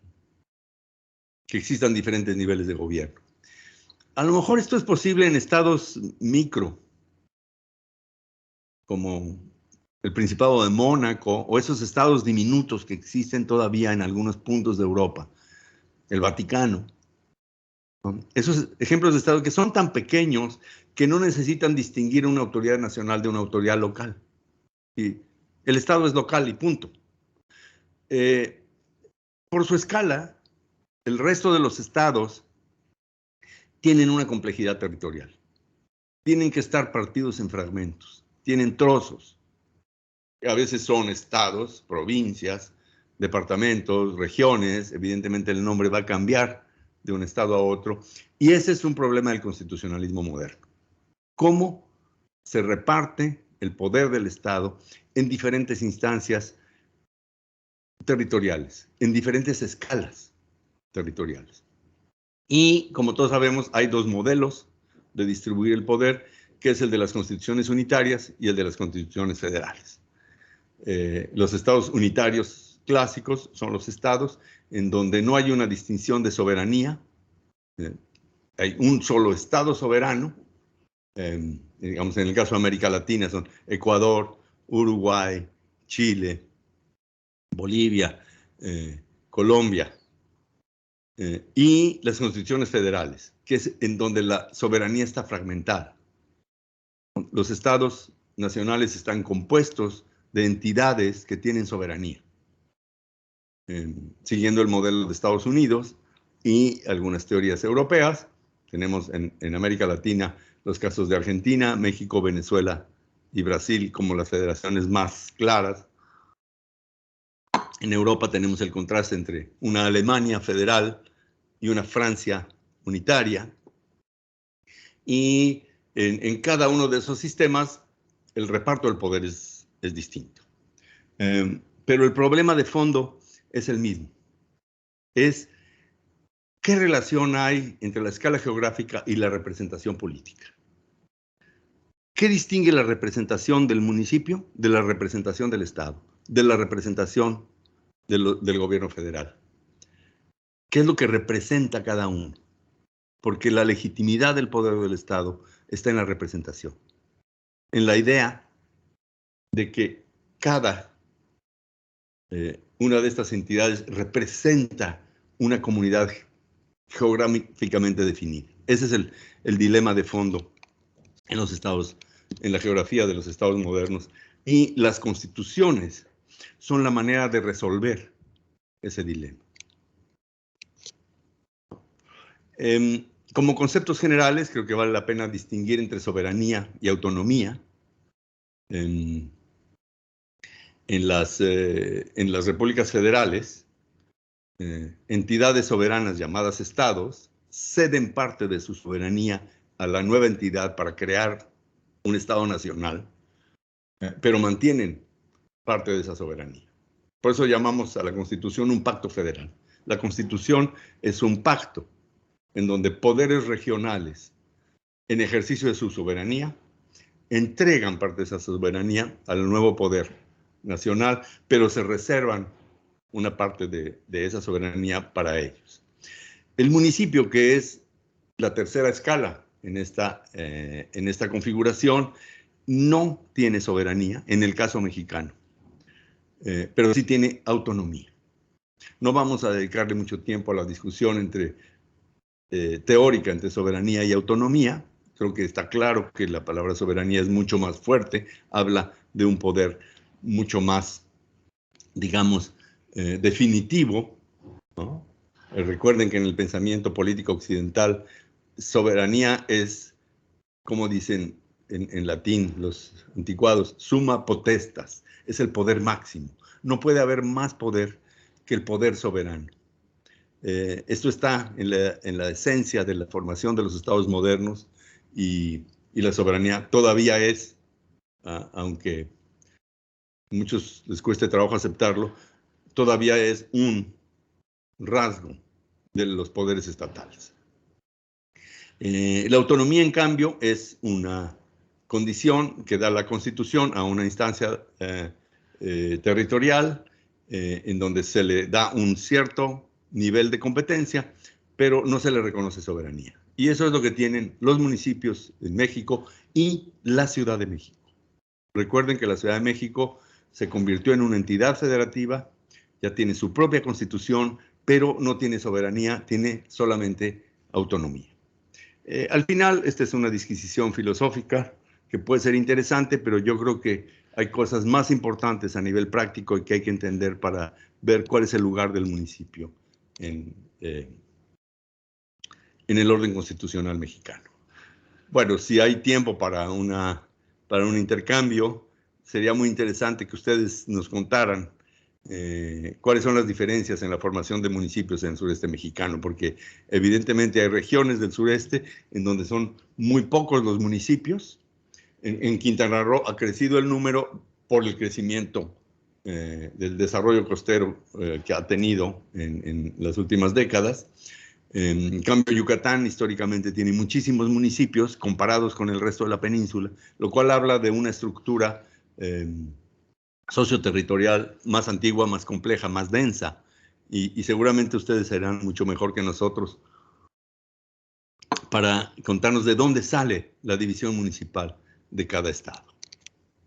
que existan diferentes niveles de gobierno. A lo mejor esto es posible en estados micro, como el Principado de Mónaco, o esos estados diminutos que existen todavía en algunos puntos de Europa, el Vaticano. Esos ejemplos de estados que son tan pequeños que no necesitan distinguir una autoridad nacional de una autoridad local. Y el estado es local y punto. Por su escala, el resto de los estados tienen una complejidad territorial. Tienen que estar partidos en fragmentos, tienen trozos. A veces son estados, provincias, departamentos, regiones. Evidentemente el nombre va a cambiar de un estado a otro. Y ese es un problema del constitucionalismo moderno. ¿Cómo se reparte el poder del Estado en diferentes instancias territoriales, en diferentes escalas territoriales? Y como todos sabemos, hay dos modelos de distribuir el poder, que es el de las constituciones unitarias y el de las constituciones federales. Los estados unitarios clásicos son los estados en donde no hay una distinción de soberanía, hay un solo estado soberano, digamos en el caso de América Latina son Ecuador, Uruguay, Chile, Bolivia, Colombia, y las constituciones federales, que es en donde la soberanía está fragmentada. Los estados nacionales están compuestos de entidades que tienen soberanía, siguiendo el modelo de Estados Unidos y algunas teorías europeas. Tenemos en América Latina los casos de Argentina, México, Venezuela y Brasil como las federaciones más claras. En Europa tenemos el contraste entre una Alemania federal y una Francia unitaria. Y en cada uno de esos sistemas, el reparto del poder es distinto. Pero el problema de fondo es el mismo. Es qué relación hay entre la escala geográfica y la representación política. ¿Qué distingue la representación del municipio de la representación del Estado, de la representación del gobierno federal? ¿Qué es lo que representa cada uno? Porque la legitimidad del poder del Estado está en la representación, en la idea de que cada una de estas entidades representa una comunidad geográficamente definida. Ese es el dilema de fondo en los estados, en la geografía de los estados modernos. Y las constituciones son la manera de resolver ese dilema. Como conceptos generales, creo que vale la pena distinguir entre soberanía y autonomía. En las repúblicas federales, entidades soberanas llamadas estados ceden parte de su soberanía a la nueva entidad para crear un estado nacional, pero mantienen parte de esa soberanía. Por eso llamamos a la Constitución un pacto federal. La Constitución es un pacto en donde poderes regionales, en ejercicio de su soberanía, entregan parte de esa soberanía al nuevo poder nacional, pero se reservan una parte de esa soberanía para ellos. El municipio, que es la tercera escala en esta configuración, no tiene soberanía, en el caso mexicano, pero sí tiene autonomía. No vamos a dedicarle mucho tiempo a la discusión teórica entre soberanía y autonomía. Creo que está claro que la palabra soberanía es mucho más fuerte, habla de un poder mucho más, digamos, definitivo, ¿no? Recuerden que en el pensamiento político occidental, soberanía es, como dicen en latín los anticuados, summa potestas, es el poder máximo. No puede haber más poder que el poder soberano. Esto está en la esencia de la formación de los estados modernos y la soberanía todavía es, aunque a muchos les cueste trabajo aceptarlo, todavía es un rasgo de los poderes estatales. La autonomía, en cambio, es una condición que da la Constitución a una instancia territorial en donde se le da un cierto nivel de competencia, pero no se le reconoce soberanía. Y eso es lo que tienen los municipios en México y la Ciudad de México. Recuerden que la Ciudad de México se convirtió en una entidad federativa, ya tiene su propia constitución, pero no tiene soberanía, tiene solamente autonomía. Al final, esta es una disquisición filosófica que puede ser interesante, pero yo creo que hay cosas más importantes a nivel práctico y que hay que entender para ver cuál es el lugar del municipio en el orden constitucional mexicano. Bueno, si hay tiempo para un intercambio, sería muy interesante que ustedes nos contaran cuáles son las diferencias en la formación de municipios en el sureste mexicano, porque evidentemente hay regiones del sureste en donde son muy pocos los municipios. En Quintana Roo ha crecido el número por el crecimiento del desarrollo costero que ha tenido en las últimas décadas. En cambio, Yucatán históricamente tiene muchísimos municipios comparados con el resto de la península, lo cual habla de una estructura socioterritorial más antigua, más compleja, más densa, y seguramente ustedes serán mucho mejor que nosotros para contarnos de dónde sale la división municipal de cada estado,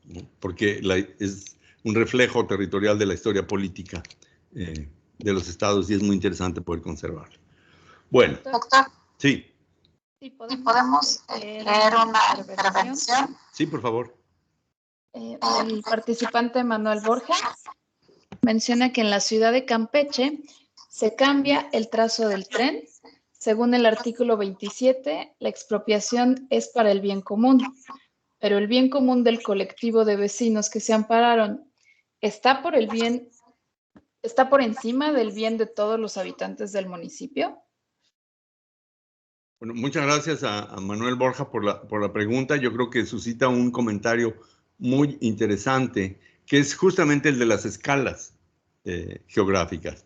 ¿no? Porque es un reflejo territorial de la historia política de los estados y es muy interesante poder conservarlo. Bueno, Doctor, sí. ¿sí podemos leer una intervención? Sí, por favor. El participante Manuel Borges menciona que en la ciudad de Campeche se cambia el trazo del tren. Según el artículo 27, la expropiación es para el bien común, pero el bien común del colectivo de vecinos que se ampararon está por el bien ¿Está por encima del bien de todos los habitantes del municipio? Bueno, muchas gracias a Manuel Borja por la pregunta. Yo creo que suscita un comentario muy interesante, que es justamente el de las escalas geográficas.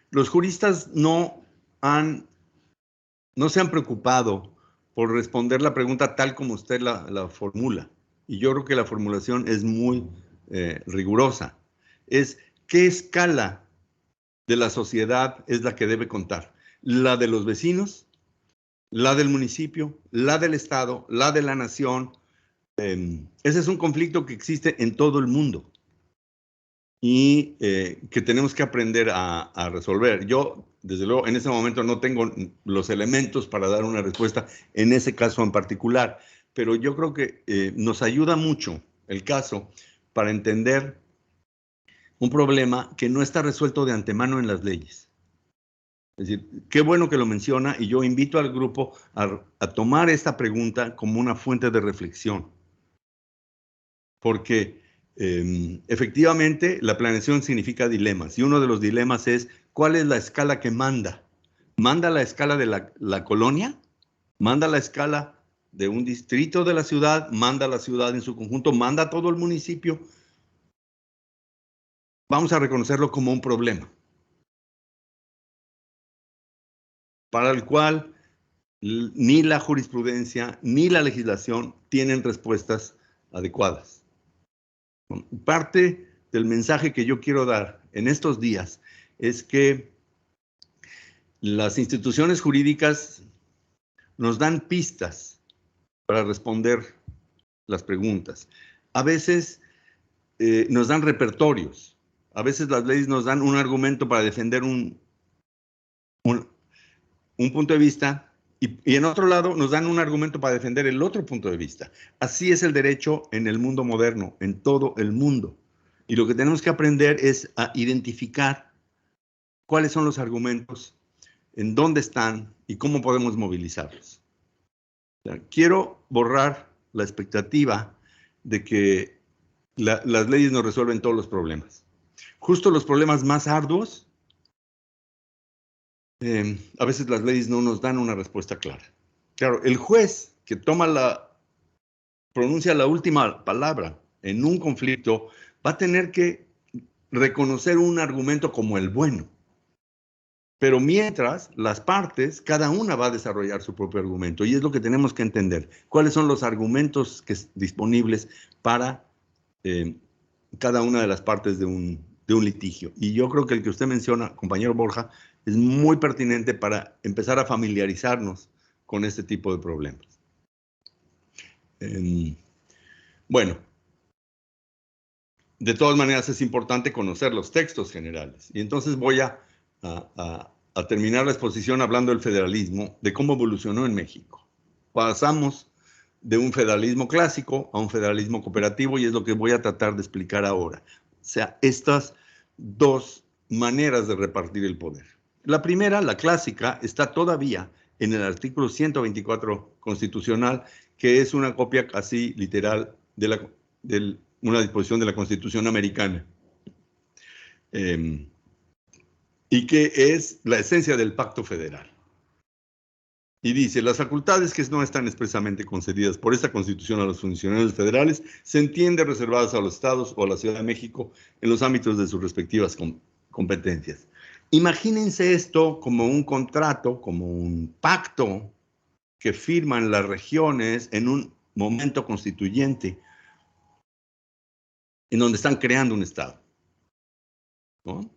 Los juristas no se han preocupado por responder la pregunta tal como usted la formula. Y yo creo que la formulación es muy rigurosa. Es, ¿qué escala de la sociedad es la que debe contar? ¿La de los vecinos? ¿La del municipio? ¿La del Estado? ¿La de la nación? Ese es un conflicto que existe en todo el mundo y que tenemos que aprender a resolver. Yo, desde luego, en ese momento no tengo los elementos para dar una respuesta en ese caso en particular, pero yo creo que nos ayuda mucho el caso para entender un problema que no está resuelto de antemano en las leyes. Es decir, qué bueno que lo menciona y yo invito al grupo a tomar esta pregunta como una fuente de reflexión. Porque efectivamente la planeación significa dilemas y uno de los dilemas es ¿cuál es la escala que manda? ¿Manda la escala de la colonia? ¿Manda la escala de un distrito de la ciudad? ¿Manda la ciudad en su conjunto? ¿Manda todo el municipio? Vamos a reconocerlo como un problema para el cual ni la jurisprudencia ni la legislación tienen respuestas adecuadas. Parte del mensaje que yo quiero dar en estos días es que las instituciones jurídicas nos dan pistas para responder las preguntas. A veces nos dan repertorios. A veces las leyes nos dan un argumento para defender un punto de vista y en otro lado nos dan un argumento para defender el otro punto de vista. Así es el derecho en el mundo moderno, en todo el mundo. Y lo que tenemos que aprender es a identificar cuáles son los argumentos, en dónde están y cómo podemos movilizarlos. Quiero borrar la expectativa de que las leyes nos resuelven todos los problemas. Justo los problemas más arduos, a veces las leyes no nos dan una respuesta clara. Claro, el juez que pronuncia la última palabra en un conflicto va a tener que reconocer un argumento como el bueno. Pero mientras, las partes, cada una va a desarrollar su propio argumento. Y es lo que tenemos que entender. ¿Cuáles son los argumentos disponibles para cada una de las partes de un litigio? Y yo creo que el que usted menciona, compañero Borja, es muy pertinente para empezar a familiarizarnos con este tipo de problemas. Bueno, de todas maneras es importante conocer los textos generales. Y entonces voy a terminar la exposición hablando del federalismo, de cómo evolucionó en México. Pasamos de un federalismo clásico a un federalismo cooperativo y es lo que voy a tratar de explicar ahora. O sea, estas dos maneras de repartir el poder. La primera, la clásica, está todavía en el artículo 124 constitucional, que es una copia casi literal de una disposición de la Constitución americana. Y que es la esencia del pacto federal. Y dice, las facultades que no están expresamente concedidas por esta Constitución a los funcionarios federales se entienden reservadas a los estados o a la Ciudad de México en los ámbitos de sus respectivas competencias. Imagínense esto como un contrato, como un pacto que firman las regiones en un momento constituyente en donde están creando un estado, ¿no?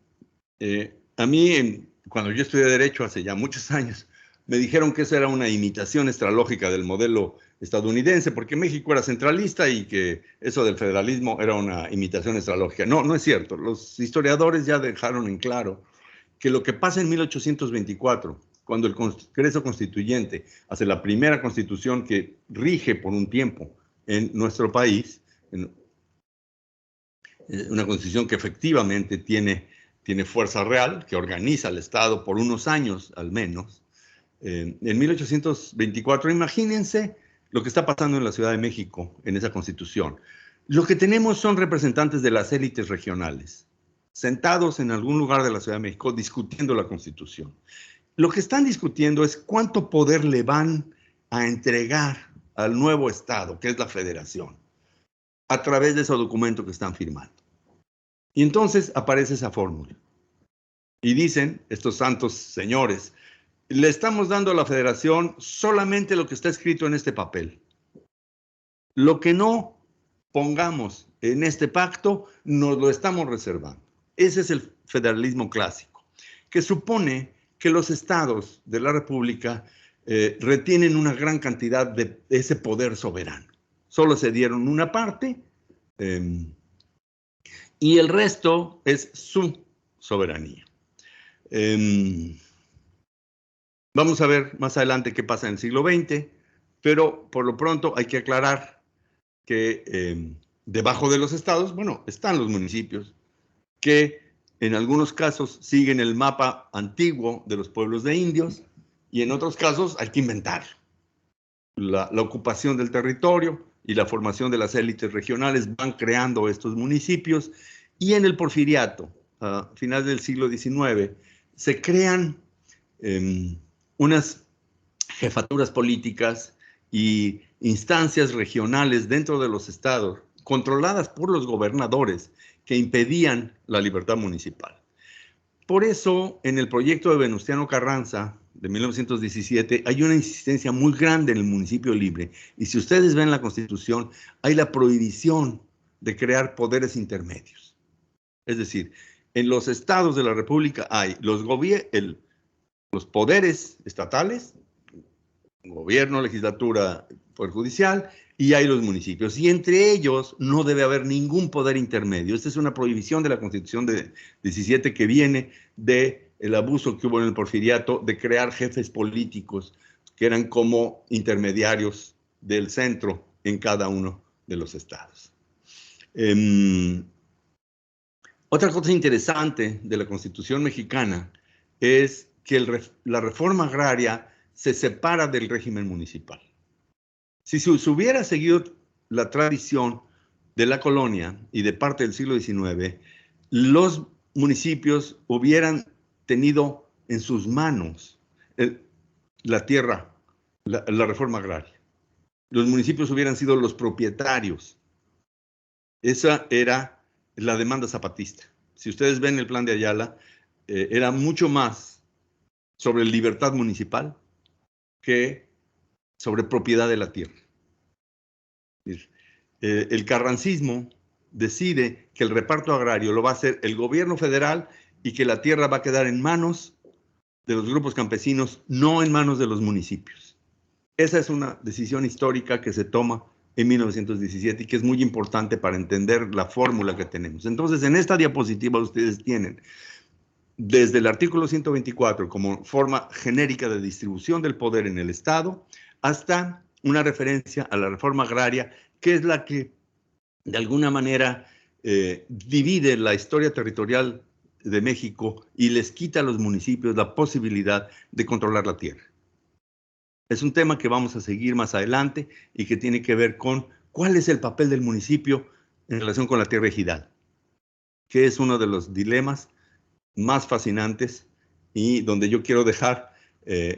A mí, cuando yo estudié Derecho hace ya muchos años, me dijeron que esa era una imitación estralógica del modelo estadounidense, porque México era centralista y que eso del federalismo era una imitación estralógica. No, no es cierto. Los historiadores ya dejaron en claro que lo que pasa en 1824, cuando el Congreso Constituyente hace la primera constitución que rige por un tiempo en nuestro país, una constitución que efectivamente tiene fuerza real, que organiza el Estado por unos años al menos. En 1824, imagínense lo que está pasando en la Ciudad de México en esa constitución. Lo que tenemos son representantes de las élites regionales, sentados en algún lugar de la Ciudad de México discutiendo la Constitución. Lo que están discutiendo es cuánto poder le van a entregar al nuevo Estado, que es la Federación, a través de ese documento que están firmando. Y entonces aparece esa fórmula. Y dicen estos santos señores, le estamos dando a la Federación solamente lo que está escrito en este papel. Lo que no pongamos en este pacto, nos lo estamos reservando. Ese es el federalismo clásico, que supone que los estados de la República retienen una gran cantidad de ese poder soberano. Solo se dieron una parte y el resto es su soberanía. Vamos a ver más adelante qué pasa en el siglo XX, pero por lo pronto hay que aclarar que debajo de los estados, bueno, están los municipios, que en algunos casos siguen el mapa antiguo de los pueblos de indios y en otros casos hay que inventar la ocupación del territorio y la formación de las élites regionales van creando estos municipios y en el Porfiriato, a finales del siglo XIX, se crean unas jefaturas políticas y instancias regionales dentro de los estados, controladas por los gobernadores, que impedían la libertad municipal. Por eso, en el proyecto de Venustiano Carranza, de 1917, hay una insistencia muy grande en el municipio libre. Y si ustedes ven la Constitución, hay la prohibición de crear poderes intermedios. Es decir, en los estados de la República hay los poderes estatales, gobierno, legislatura, poder judicial, y hay los municipios. Y entre ellos no debe haber ningún poder intermedio. Esta es una prohibición de la Constitución de 17 que viene del abuso que hubo en el Porfiriato de crear jefes políticos que eran como intermediarios del centro en cada uno de los estados. Otra cosa interesante de la Constitución mexicana es que la reforma agraria se separa del régimen municipal. Si se hubiera seguido la tradición de la colonia y de parte del siglo XIX, los municipios hubieran tenido en sus manos la tierra, la reforma agraria. Los municipios hubieran sido los propietarios. Esa era la demanda zapatista. Si ustedes ven el plan de Ayala, era mucho más sobre libertad municipal que sobre propiedad de la tierra. El carrancismo decide que el reparto agrario lo va a hacer el gobierno federal y que la tierra va a quedar en manos de los grupos campesinos, no en manos de los municipios. Esa es una decisión histórica que se toma en 1917 y que es muy importante para entender la fórmula que tenemos. Entonces, en esta diapositiva ustedes tienen desde el artículo 124 como forma genérica de distribución del poder en el Estado hasta una referencia a la reforma agraria, que es la que de alguna manera divide la historia territorial de México y les quita a los municipios la posibilidad de controlar la tierra. Es un tema que vamos a seguir más adelante y que tiene que ver con cuál es el papel del municipio en relación con la tierra ejidal, que es uno de los dilemas más fascinantes y donde yo quiero dejar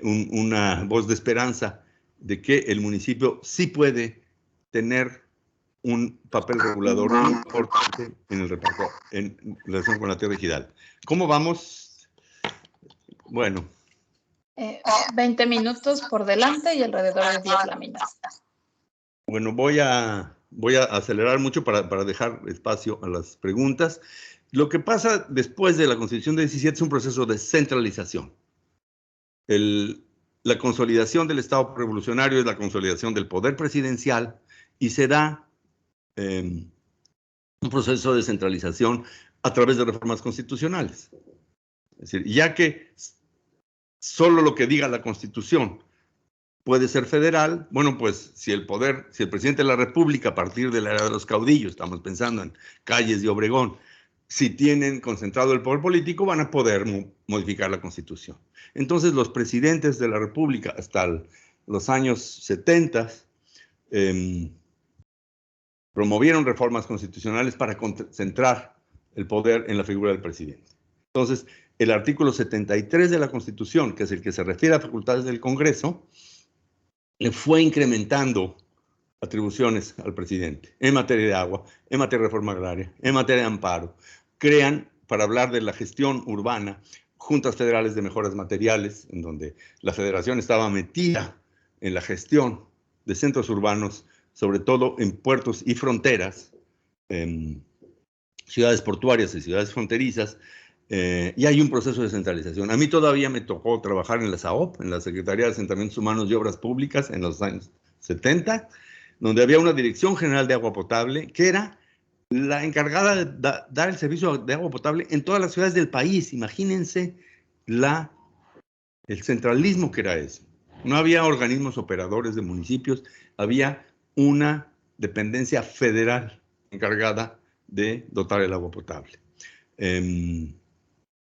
una voz de esperanza de que el municipio sí puede tener un papel regulador muy importante en el reparto en relación con la tierra ejidal. ¿Cómo vamos? Bueno. 20 minutos por delante y alrededor de 10 láminas. Bueno, voy a acelerar mucho para dejar espacio a las preguntas. Lo que pasa después de la Constitución de 17 es un proceso de centralización. La consolidación del Estado revolucionario es la consolidación del poder presidencial y se da un proceso de centralización a través de reformas constitucionales. Es decir, ya que solo lo que diga la Constitución puede ser federal, bueno, pues si el presidente de la República, a partir de la era de los caudillos, estamos pensando en Calles y Obregón, si tienen concentrado el poder político, van a poder modificar la Constitución. Entonces, los presidentes de la República, hasta los años 70, promovieron reformas constitucionales para concentrar el poder en la figura del presidente. Entonces, el artículo 73 de la Constitución, que es el que se refiere a facultades del Congreso, le fue incrementando atribuciones al presidente en materia de agua, en materia de reforma agraria, en materia de amparo. Crean, para hablar de la gestión urbana, juntas federales de mejoras materiales, en donde la federación estaba metida en la gestión de centros urbanos, sobre todo en puertos y fronteras, ciudades portuarias y ciudades fronterizas, y hay un proceso de centralización. A mí todavía me tocó trabajar en la SAOP, en la Secretaría de Asentamientos Humanos y Obras Públicas, en los años 70, donde había una Dirección General de Agua Potable, que era la encargada de dar el servicio de agua potable en todas las ciudades del país. Imagínense el centralismo que era eso. No había organismos operadores de municipios, había una dependencia federal encargada de dotar el agua potable.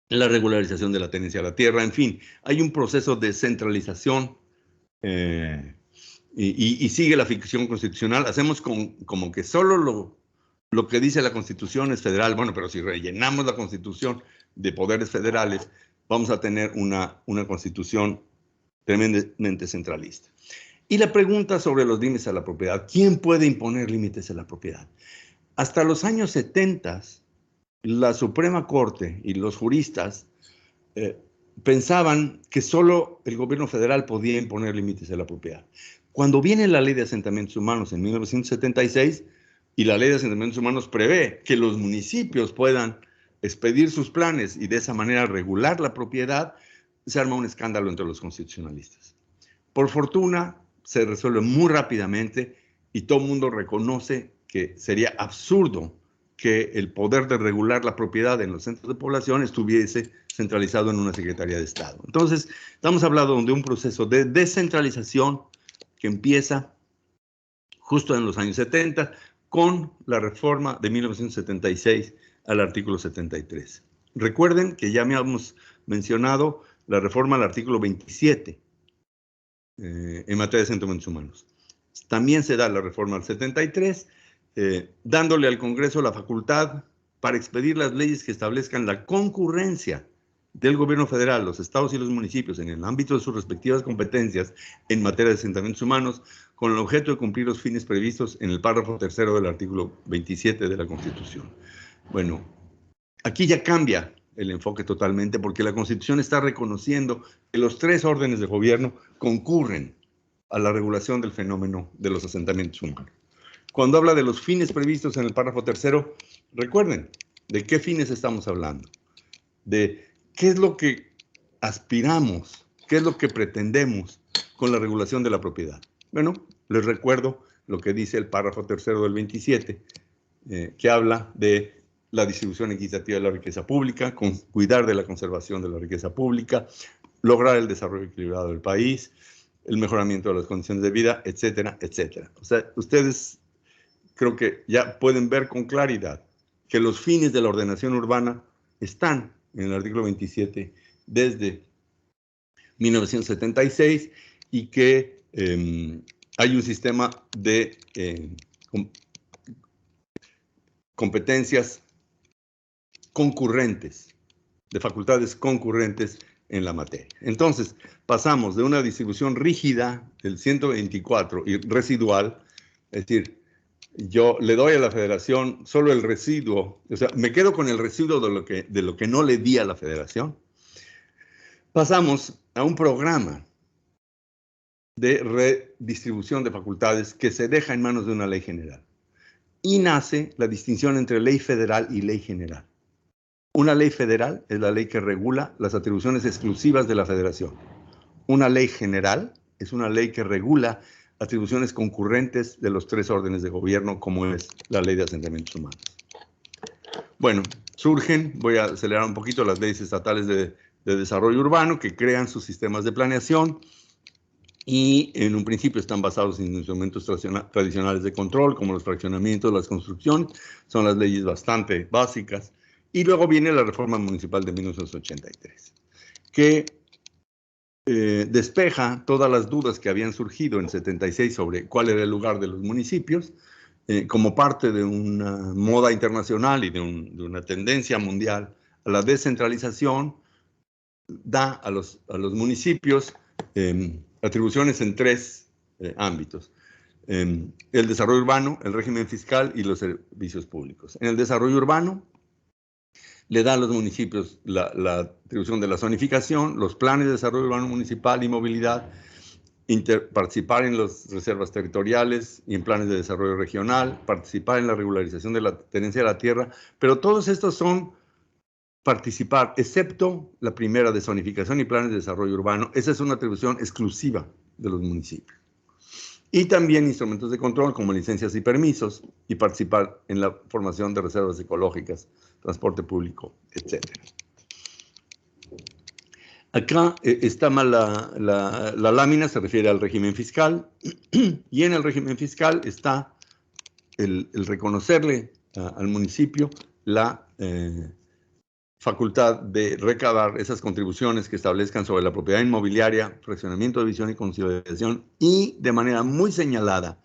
La regularización de la tenencia de la tierra, en fin, hay un proceso de centralización y sigue la ficción constitucional. Hacemos como que solo lo que dice la Constitución es federal. Bueno, pero si rellenamos la Constitución de poderes federales, vamos a tener una Constitución tremendamente centralista. Y la pregunta sobre los límites a la propiedad. ¿Quién puede imponer límites a la propiedad? Hasta los años 70, la Suprema Corte y los juristas pensaban que solo el gobierno federal podía imponer límites a la propiedad. Cuando viene la Ley de Asentamientos Humanos en 1976, y la Ley de Asentamientos Humanos prevé que los municipios puedan expedir sus planes y de esa manera regular la propiedad, se arma un escándalo entre los constitucionalistas. Por fortuna, se resuelve muy rápidamente y todo el mundo reconoce que sería absurdo que el poder de regular la propiedad en los centros de población estuviese centralizado en una Secretaría de Estado. Entonces, estamos hablando de un proceso de descentralización que empieza justo en los años 70 con la reforma de 1976 al artículo 73. Recuerden que ya me habíamos mencionado la reforma al artículo 27 en materia de asentamientos humanos. También se da la reforma al 73, dándole al Congreso la facultad para expedir las leyes que establezcan la concurrencia del gobierno federal, los estados y los municipios en el ámbito de sus respectivas competencias en materia de asentamientos humanos, con el objeto de cumplir los fines previstos en el párrafo tercero del artículo 27 de la Constitución. Bueno, aquí ya cambia el enfoque totalmente porque la Constitución está reconociendo que los tres órdenes de gobierno concurren a la regulación del fenómeno de los asentamientos humanos. Cuando habla de los fines previstos en el párrafo tercero, recuerden, ¿de qué fines estamos hablando? De qué es lo que aspiramos, qué es lo que pretendemos con la regulación de la propiedad. Bueno, les recuerdo lo que dice el párrafo tercero del 27, que habla de la distribución equitativa de la riqueza pública, cuidar de la conservación de la riqueza pública, lograr el desarrollo equilibrado del país, el mejoramiento de las condiciones de vida, etcétera, etcétera. O sea, ustedes creo que ya pueden ver con claridad que los fines de la ordenación urbana están en el artículo 27 desde 1976 y que hay un sistema de competencias concurrentes, de facultades concurrentes en la materia. Entonces, pasamos de una distribución rígida del 124 y residual, es decir, yo le doy a la federación solo el residuo, o sea, me quedo con el residuo de lo que no le di a la federación. Pasamos a un programa de redistribución de facultades que se deja en manos de una ley general. Y nace la distinción entre ley federal y ley general. Una ley federal es la ley que regula las atribuciones exclusivas de la federación. Una ley general es una ley que regula atribuciones concurrentes de los tres órdenes de gobierno, como es la Ley de Asentamientos Humanos. Bueno, surgen, voy a acelerar un poquito, las leyes estatales de desarrollo urbano que crean sus sistemas de planeación y en un principio están basados en instrumentos tradicionales de control, como los fraccionamientos, las construcciones, son las leyes bastante básicas. Y luego viene la reforma municipal de 1983, que despeja todas las dudas que habían surgido en 76 sobre cuál era el lugar de los municipios como parte de una moda internacional y de una tendencia mundial a la descentralización, da a los municipios atribuciones en tres ámbitos. El desarrollo urbano, el régimen fiscal y los servicios públicos. En el desarrollo urbano, le da a los municipios la atribución de la zonificación, los planes de desarrollo urbano municipal y movilidad, participar en las reservas territoriales y en planes de desarrollo regional, participar en la regularización de la tenencia de la tierra, pero todos estos son participar, excepto la primera de zonificación y planes de desarrollo urbano. Esa es una atribución exclusiva de los municipios. Y también instrumentos de control como licencias y permisos, y participar en la formación de reservas ecológicas, transporte público, etc. Acá está mal la lámina, se refiere al régimen fiscal, y en el régimen fiscal está el reconocerle al municipio la facultad de recabar esas contribuciones que establezcan sobre la propiedad inmobiliaria, fraccionamiento, división y consolidación, y de manera muy señalada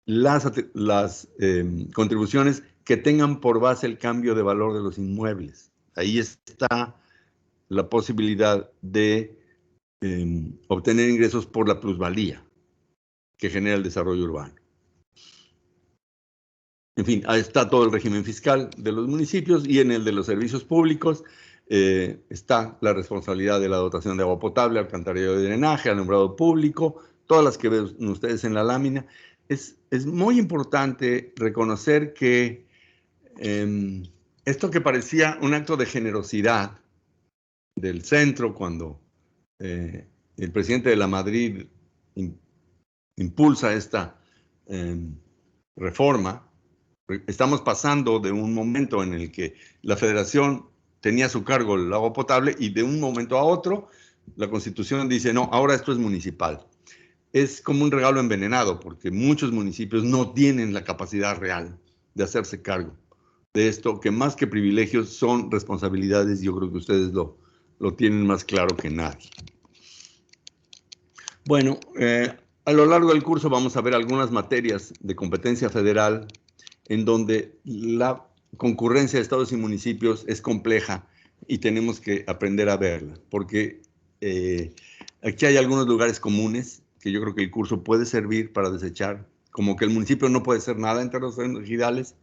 las contribuciones que tengan por base el cambio de valor de los inmuebles. Ahí está la posibilidad de obtener ingresos por la plusvalía que genera el desarrollo urbano. En fin, ahí está todo el régimen fiscal de los municipios, y en el de los servicios públicos está la responsabilidad de la dotación de agua potable, alcantarillado de drenaje, alumbrado público, todas las que ven ustedes en la lámina. Es muy importante reconocer que esto que parecía un acto de generosidad del centro cuando el presidente de la Madrid impulsa esta reforma, estamos pasando de un momento en el que la federación tenía a su cargo el agua potable y de un momento a otro la Constitución dice, no, ahora esto es municipal. Es como un regalo envenenado porque muchos municipios no tienen la capacidad real de hacerse cargo de esto, que más que privilegios son responsabilidades. Yo creo que ustedes lo tienen más claro que nadie. Bueno, a lo largo del curso vamos a ver algunas materias de competencia federal en donde la concurrencia de estados y municipios es compleja y tenemos que aprender a verla, porque aquí hay algunos lugares comunes que yo creo que el curso puede servir para desechar, como que el municipio no puede ser nada en términos ejidales,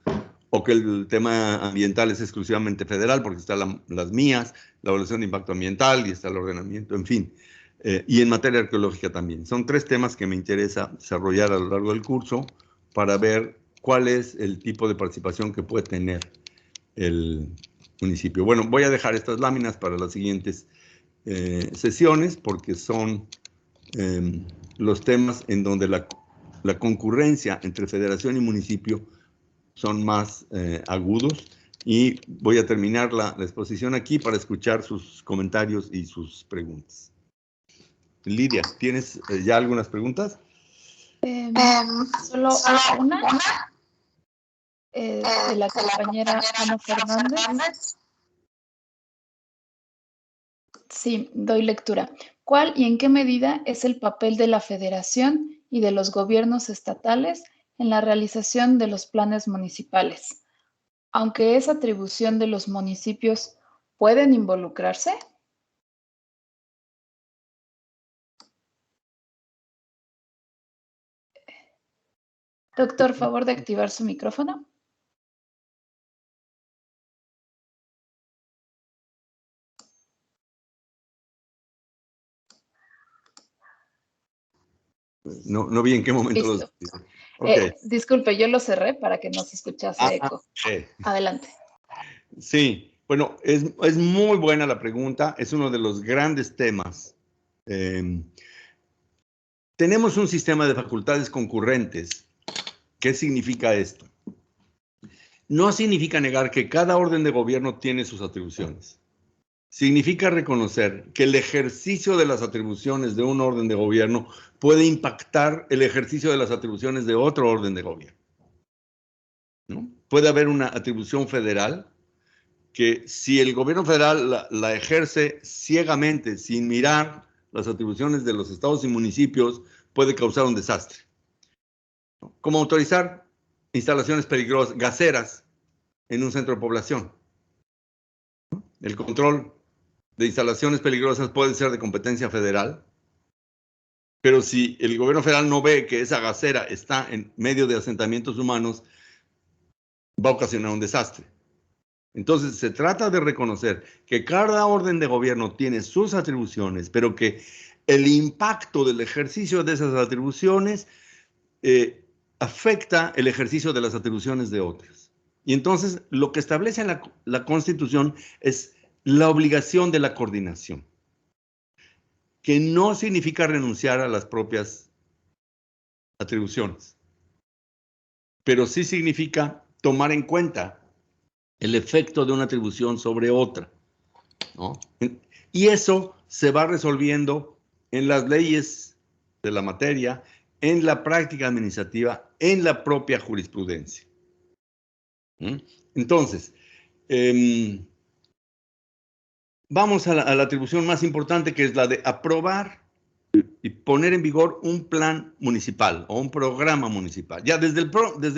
o que el tema ambiental es exclusivamente federal, porque están las MIAs, la evaluación de impacto ambiental y está el ordenamiento, en fin. Y en materia arqueológica también. Son tres temas que me interesa desarrollar a lo largo del curso para ver cuál es el tipo de participación que puede tener el municipio. Bueno, voy a dejar estas láminas para las siguientes sesiones porque son los temas en donde la concurrencia entre federación y municipio son más agudos, y voy a terminar la exposición aquí para escuchar sus comentarios y sus preguntas. Lidia, ¿tienes ya algunas preguntas? Solo una. De la compañera Ana Fernández. Sí, doy lectura. ¿Cuál y en qué medida es el papel de la Federación y de los gobiernos estatales en la realización de los planes municipales? Aunque es atribución de los municipios, ¿pueden involucrarse? Doctor, favor de activar su micrófono. No vi en qué momento Listo. Okay. Disculpe, yo lo cerré para que no se escuchase eco. Okay. Adelante. Sí, bueno, es muy buena la pregunta, es uno de los grandes temas. Tenemos un sistema de facultades concurrentes. ¿Qué significa esto? No significa negar que cada orden de gobierno tiene sus atribuciones. Significa reconocer que el ejercicio de las atribuciones de un orden de gobierno puede impactar el ejercicio de las atribuciones de otro orden de gobierno, ¿no? Puede haber una atribución federal que si el gobierno federal la ejerce ciegamente, sin mirar las atribuciones de los estados y municipios, puede causar un desastre. ¿Cómo autorizar instalaciones peligrosas, gaseras, en un centro de población. El control de instalaciones peligrosas puede ser de competencia federal, pero si el gobierno federal no ve que esa gasera está en medio de asentamientos humanos, va a ocasionar un desastre. Entonces, se trata de reconocer que cada orden de gobierno tiene sus atribuciones, pero que el impacto del ejercicio de esas atribuciones afecta el ejercicio de las atribuciones de otras. Y entonces, lo que establece la Constitución es la obligación de la coordinación, que no significa renunciar a las propias atribuciones, pero sí significa tomar en cuenta el efecto de una atribución sobre otra, ¿no? Y eso se va resolviendo en las leyes de la materia, en la práctica administrativa, en la propia jurisprudencia. Entonces, vamos a la atribución más importante, que es la de aprobar y poner en vigor un plan municipal o un programa municipal. Ya desde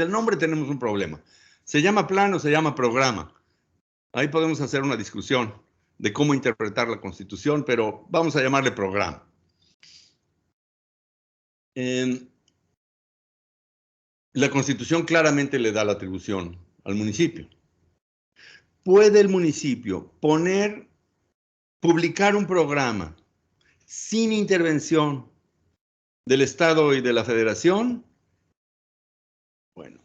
el nombre tenemos un problema. ¿Se llama plan o se llama programa? Ahí podemos hacer una discusión de cómo interpretar la Constitución, pero vamos a llamarle programa. La Constitución claramente le da la atribución al municipio. ¿Puede el municipio publicar un programa sin intervención del Estado y de la Federación? Bueno,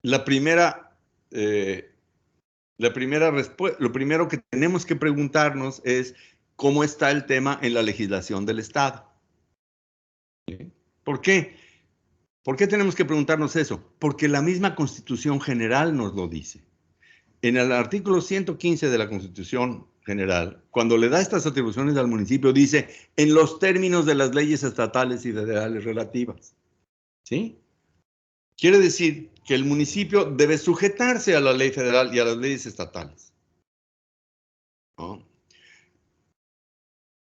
lo primero que tenemos que preguntarnos es cómo está el tema en la legislación del Estado. ¿Por qué? ¿Por qué tenemos que preguntarnos eso? Porque la misma Constitución General nos lo dice. En el artículo 115 de la Constitución General, cuando le da estas atribuciones al municipio, dice en los términos de las leyes estatales y federales relativas. ¿Sí? Quiere decir que el municipio debe sujetarse a la ley federal y a las leyes estatales, ¿no?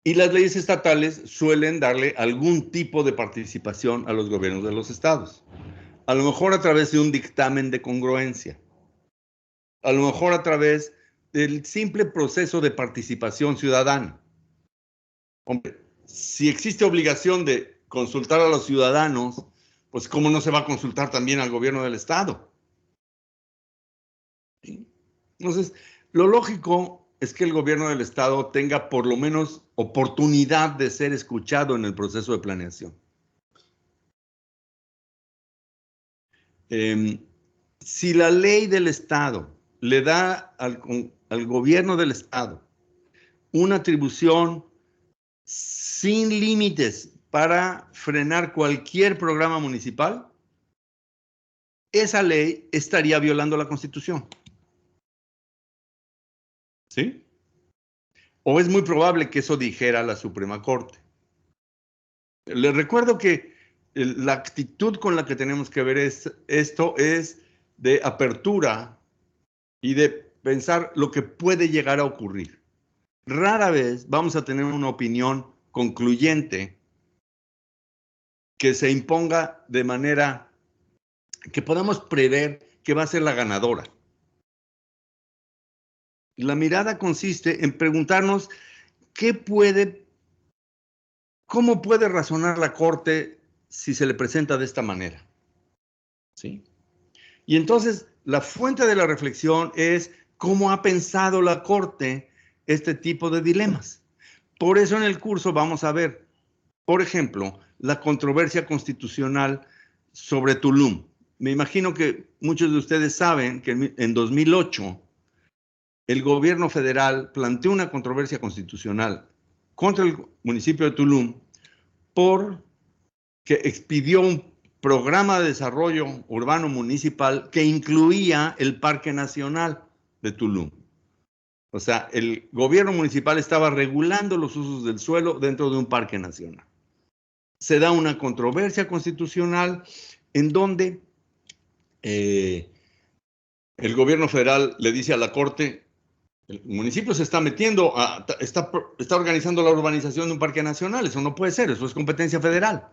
Y las leyes estatales suelen darle algún tipo de participación a los gobiernos de los estados. A lo mejor a través de un dictamen de congruencia. A lo mejor a través del simple proceso de participación ciudadana. Hombre, si existe obligación de consultar a los ciudadanos, pues ¿cómo no se va a consultar también al gobierno del estado? Entonces, lo lógico es que el gobierno del estado tenga por lo menos oportunidad de ser escuchado en el proceso de planeación. Si la ley del estado le da al gobierno del estado una atribución sin límites para frenar cualquier programa municipal, esa ley estaría violando la Constitución. ¿Sí? O es muy probable que eso dijera la Suprema Corte. Les recuerdo que la actitud con la que tenemos que ver esto es de apertura y de pensar lo que puede llegar a ocurrir. Rara vez vamos a tener una opinión concluyente que se imponga de manera que podamos prever que va a ser la ganadora. La mirada consiste en preguntarnos cómo puede razonar la Corte si se le presenta de esta manera. ¿Sí? Y entonces la fuente de la reflexión es cómo ha pensado la Corte este tipo de dilemas. Por eso en el curso vamos a ver, por ejemplo, la controversia constitucional sobre Tulum. Me imagino que muchos de ustedes saben que en 2008 el gobierno federal planteó una controversia constitucional contra el municipio de Tulum porque expidió un programa de desarrollo urbano municipal que incluía el Parque Nacional de Tulum. O sea, el gobierno municipal estaba regulando los usos del suelo dentro de un parque nacional. Se da una controversia constitucional en donde el gobierno federal le dice a la Corte, el municipio se está metiendo, está organizando la urbanización de un parque nacional, eso no puede ser, eso es competencia federal.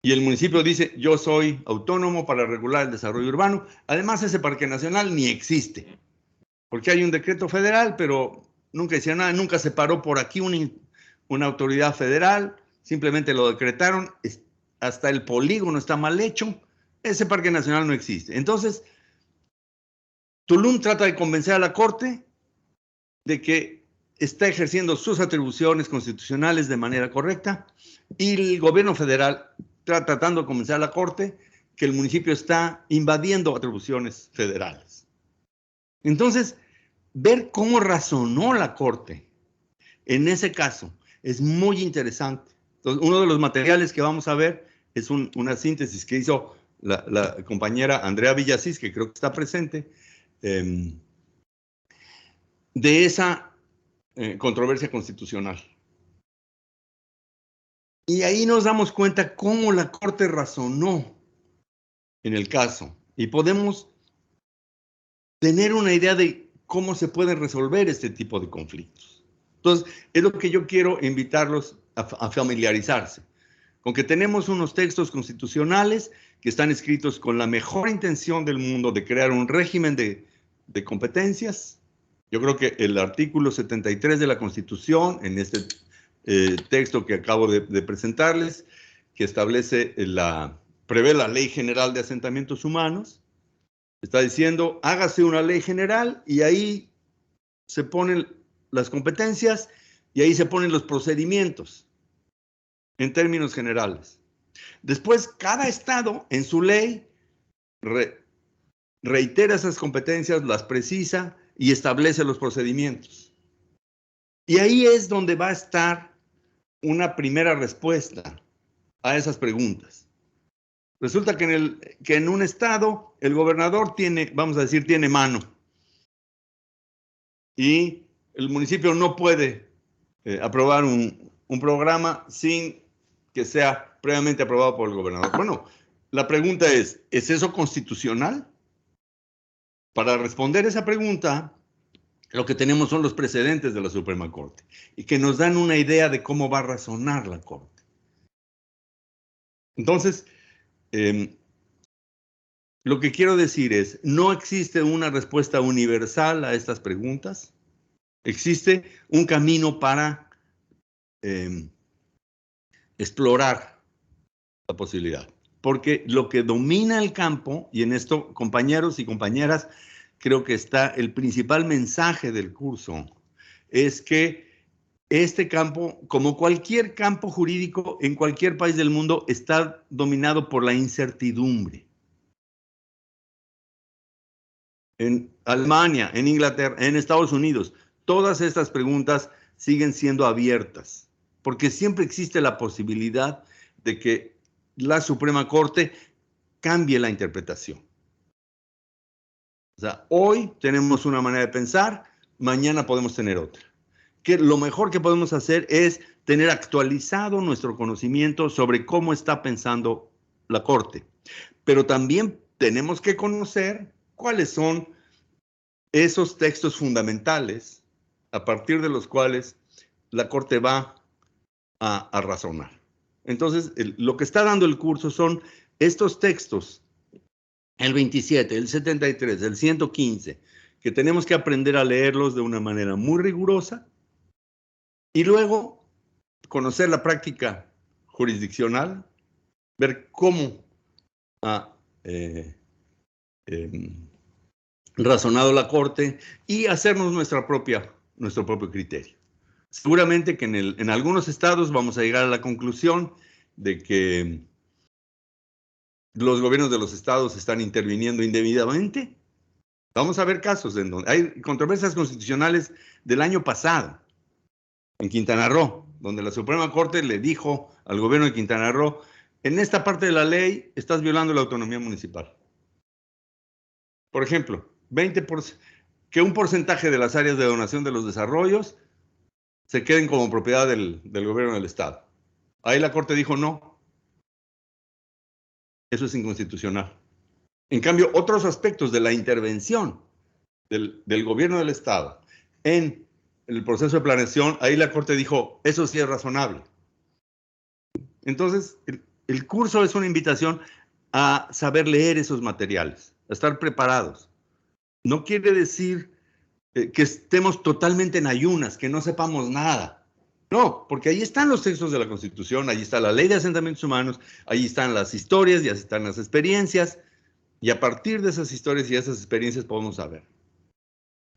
Y el municipio dice, yo soy autónomo para regular el desarrollo urbano. Además, ese parque nacional ni existe, porque hay un decreto federal, pero nunca decía nada, nunca se paró por aquí una autoridad federal, simplemente lo decretaron, hasta el polígono está mal hecho, ese parque nacional no existe. Entonces, Tulum trata de convencer a la Corte de que está ejerciendo sus atribuciones constitucionales de manera correcta, y el gobierno federal está tratando de convencer a la Corte que el municipio está invadiendo atribuciones federales. Entonces, ver cómo razonó la Corte en ese caso es muy interesante. Entonces, uno de los materiales que vamos a ver es una síntesis que hizo la compañera Andrea Villasís, que creo que está presente, de esa controversia constitucional. Y ahí nos damos cuenta cómo la Corte razonó en el caso. Y podemos tener una idea de cómo se pueden resolver este tipo de conflictos. Entonces, es lo que yo quiero invitarlos a familiarizarse, con que tenemos unos textos constitucionales que están escritos con la mejor intención del mundo de crear un régimen de competencias. Yo creo que el artículo 73 de la Constitución, en este texto que acabo de presentarles, que establece prevé la Ley General de Asentamientos Humanos, está diciendo, hágase una ley general y ahí se ponen las competencias y ahí se ponen los procedimientos en términos generales. Después, cada estado en su ley reitera esas competencias, las precisa y establece los procedimientos. Y ahí es donde va a estar una primera respuesta a esas preguntas. Resulta que en un estado el gobernador tiene, vamos a decir, tiene mano. Y el municipio no puede aprobar un programa sin que sea previamente aprobado por el gobernador. Bueno, la pregunta ¿es eso constitucional? Para responder esa pregunta, lo que tenemos son los precedentes de la Suprema Corte y que nos dan una idea de cómo va a razonar la Corte. Entonces, lo que quiero decir es, no existe una respuesta universal a estas preguntas. Existe un camino para explorar la posibilidad. Porque lo que domina el campo, y en esto, compañeros y compañeras, creo que está el principal mensaje del curso, es que este campo, como cualquier campo jurídico en cualquier país del mundo, está dominado por la incertidumbre. En Alemania, en Inglaterra, en Estados Unidos, todas estas preguntas siguen siendo abiertas, porque siempre existe la posibilidad de que la Suprema Corte cambie la interpretación. O sea, hoy tenemos una manera de pensar, mañana podemos tener otra. Que lo mejor que podemos hacer es tener actualizado nuestro conocimiento sobre cómo está pensando la Corte. Pero también tenemos que conocer cuáles son esos textos fundamentales a partir de los cuales la Corte va a razonar. Entonces, lo que está dando el curso son estos textos, el 27, el 73, el 115, que tenemos que aprender a leerlos de una manera muy rigurosa y luego conocer la práctica jurisdiccional, ver cómo ha razonado la Corte y hacernos nuestro propio criterio. Seguramente que en algunos estados vamos a llegar a la conclusión de que los gobiernos de los estados están interviniendo indebidamente. Vamos a ver casos en donde hay controversias constitucionales del año pasado, en Quintana Roo, donde la Suprema Corte le dijo al gobierno de Quintana Roo, en esta parte de la ley estás violando la autonomía municipal. Por ejemplo, que un porcentaje de las áreas de donación de los desarrollos se queden como propiedad del gobierno del estado. Ahí la Corte dijo no. Eso es inconstitucional. En cambio, otros aspectos de la intervención del gobierno del estado en el proceso de planeación, ahí la Corte dijo, eso sí es razonable. Entonces, El curso es una invitación a saber leer esos materiales, a estar preparados. No quiere decir que estemos totalmente en ayunas, que no sepamos nada. No, porque ahí están los textos de la Constitución, ahí está la Ley de Asentamientos Humanos, ahí están las historias, ya están las experiencias, y a partir de esas historias y esas experiencias podemos saber.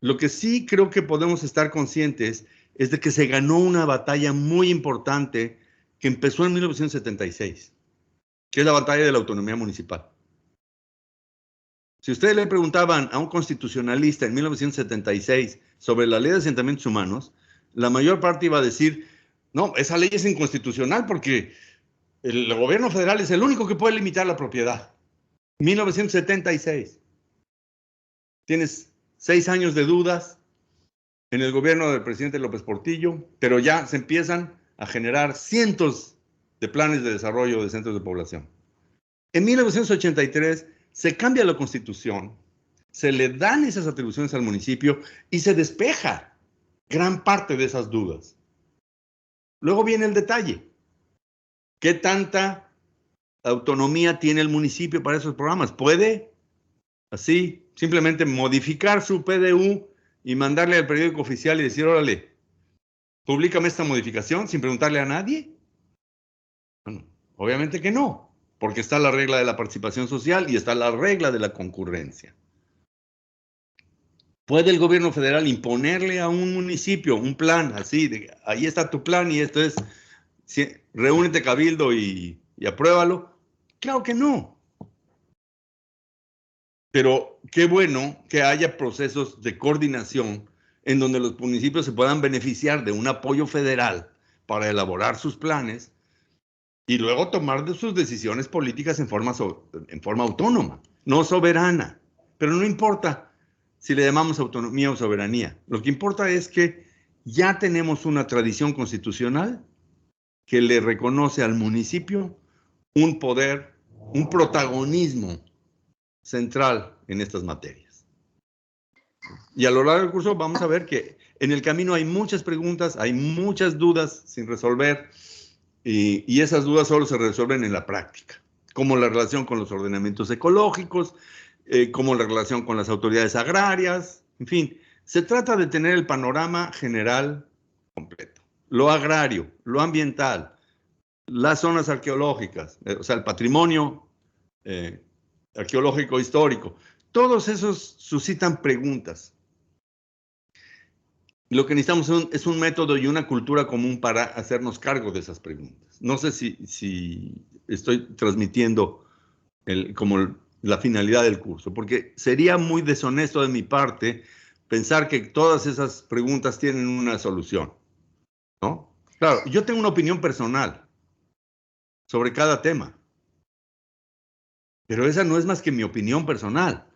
Lo que sí creo que podemos estar conscientes es de que se ganó una batalla muy importante que empezó en 1976, que es la batalla de la autonomía municipal. Si ustedes le preguntaban a un constitucionalista en 1976 sobre la ley de asentamientos humanos, la mayor parte iba a decir, no, esa ley es inconstitucional porque el gobierno federal es el único que puede limitar la propiedad. 1976. Tienes 6 años de dudas en el gobierno del presidente López Portillo, pero ya se empiezan a generar cientos de planes de desarrollo de centros de población. En 1983 se cambia la Constitución, se le dan esas atribuciones al municipio y se despeja gran parte de esas dudas. Luego viene el detalle. ¿Qué tanta autonomía tiene el municipio para esos programas? ¿Puede, así, simplemente modificar su PDU y mandarle al periódico oficial y decir, órale, públicame esta modificación sin preguntarle a nadie? Bueno, obviamente que no, porque está la regla de la participación social y está la regla de la concurrencia. ¿Puede el gobierno federal imponerle a un municipio un plan así, de ahí está tu plan y esto es, reúnete cabildo y apruébalo? Claro que no. Pero qué bueno que haya procesos de coordinación en donde los municipios se puedan beneficiar de un apoyo federal para elaborar sus planes y luego tomar de sus decisiones políticas en forma autónoma, no soberana. Pero no importa si le llamamos autonomía o soberanía. Lo que importa es que ya tenemos una tradición constitucional que le reconoce al municipio un poder, un protagonismo central en estas materias. Y a lo largo del curso vamos a ver que en el camino hay muchas preguntas, hay muchas dudas sin resolver, y esas dudas solo se resuelven en la práctica, como la relación con los ordenamientos ecológicos, como la relación con las autoridades agrarias, en fin, se trata de tener el panorama general completo. Lo agrario, lo ambiental, las zonas arqueológicas, o sea, el patrimonio arqueológico histórico, todos esos suscitan preguntas. Lo que necesitamos es un método y una cultura común para hacernos cargo de esas preguntas. No sé si estoy transmitiendo como la finalidad del curso, porque sería muy deshonesto de mi parte pensar que todas esas preguntas tienen una solución, ¿no? Claro, yo tengo una opinión personal sobre cada tema, pero esa no es más que mi opinión personal.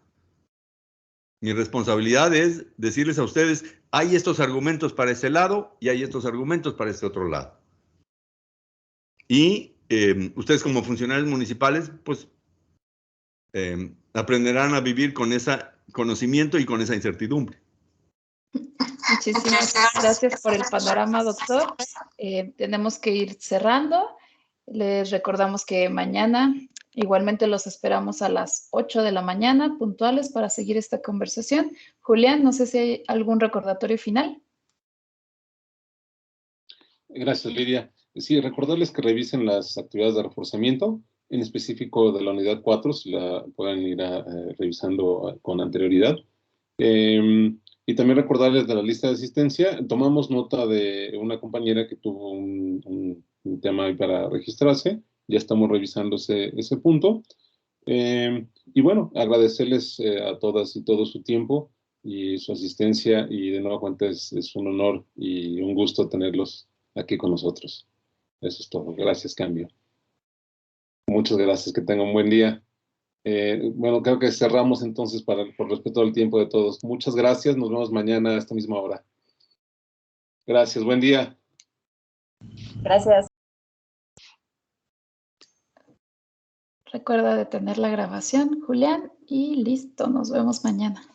Mi responsabilidad es decirles a ustedes, hay estos argumentos para ese lado y hay estos argumentos para este otro lado. Y ustedes como funcionarios municipales, pues aprenderán a vivir con ese conocimiento y con esa incertidumbre. Muchísimas gracias por el panorama, doctor. Tenemos que ir cerrando. Les recordamos que mañana igualmente los esperamos a las 8 de la mañana, puntuales, para seguir esta conversación. Julián, no sé si hay algún recordatorio final. Gracias, Lidia. Sí, recordarles que revisen las actividades de reforzamiento, en específico de la unidad 4, si la pueden ir revisando con anterioridad. Y también recordarles de la lista de asistencia. Tomamos nota de una compañera que tuvo un tema ahí para registrarse. Ya estamos revisando ese punto. Y bueno, agradecerles a todas y todos su tiempo y su asistencia. Y de nueva cuenta es un honor y un gusto tenerlos aquí con nosotros. Eso es todo. Gracias, Cambio. Muchas gracias. Que tengan un buen día. Bueno, creo que cerramos entonces por respeto al tiempo de todos. Muchas gracias. Nos vemos mañana a esta misma hora. Gracias. Buen día. Gracias. Recuerda detener la grabación, Julián, y listo. Nos vemos mañana.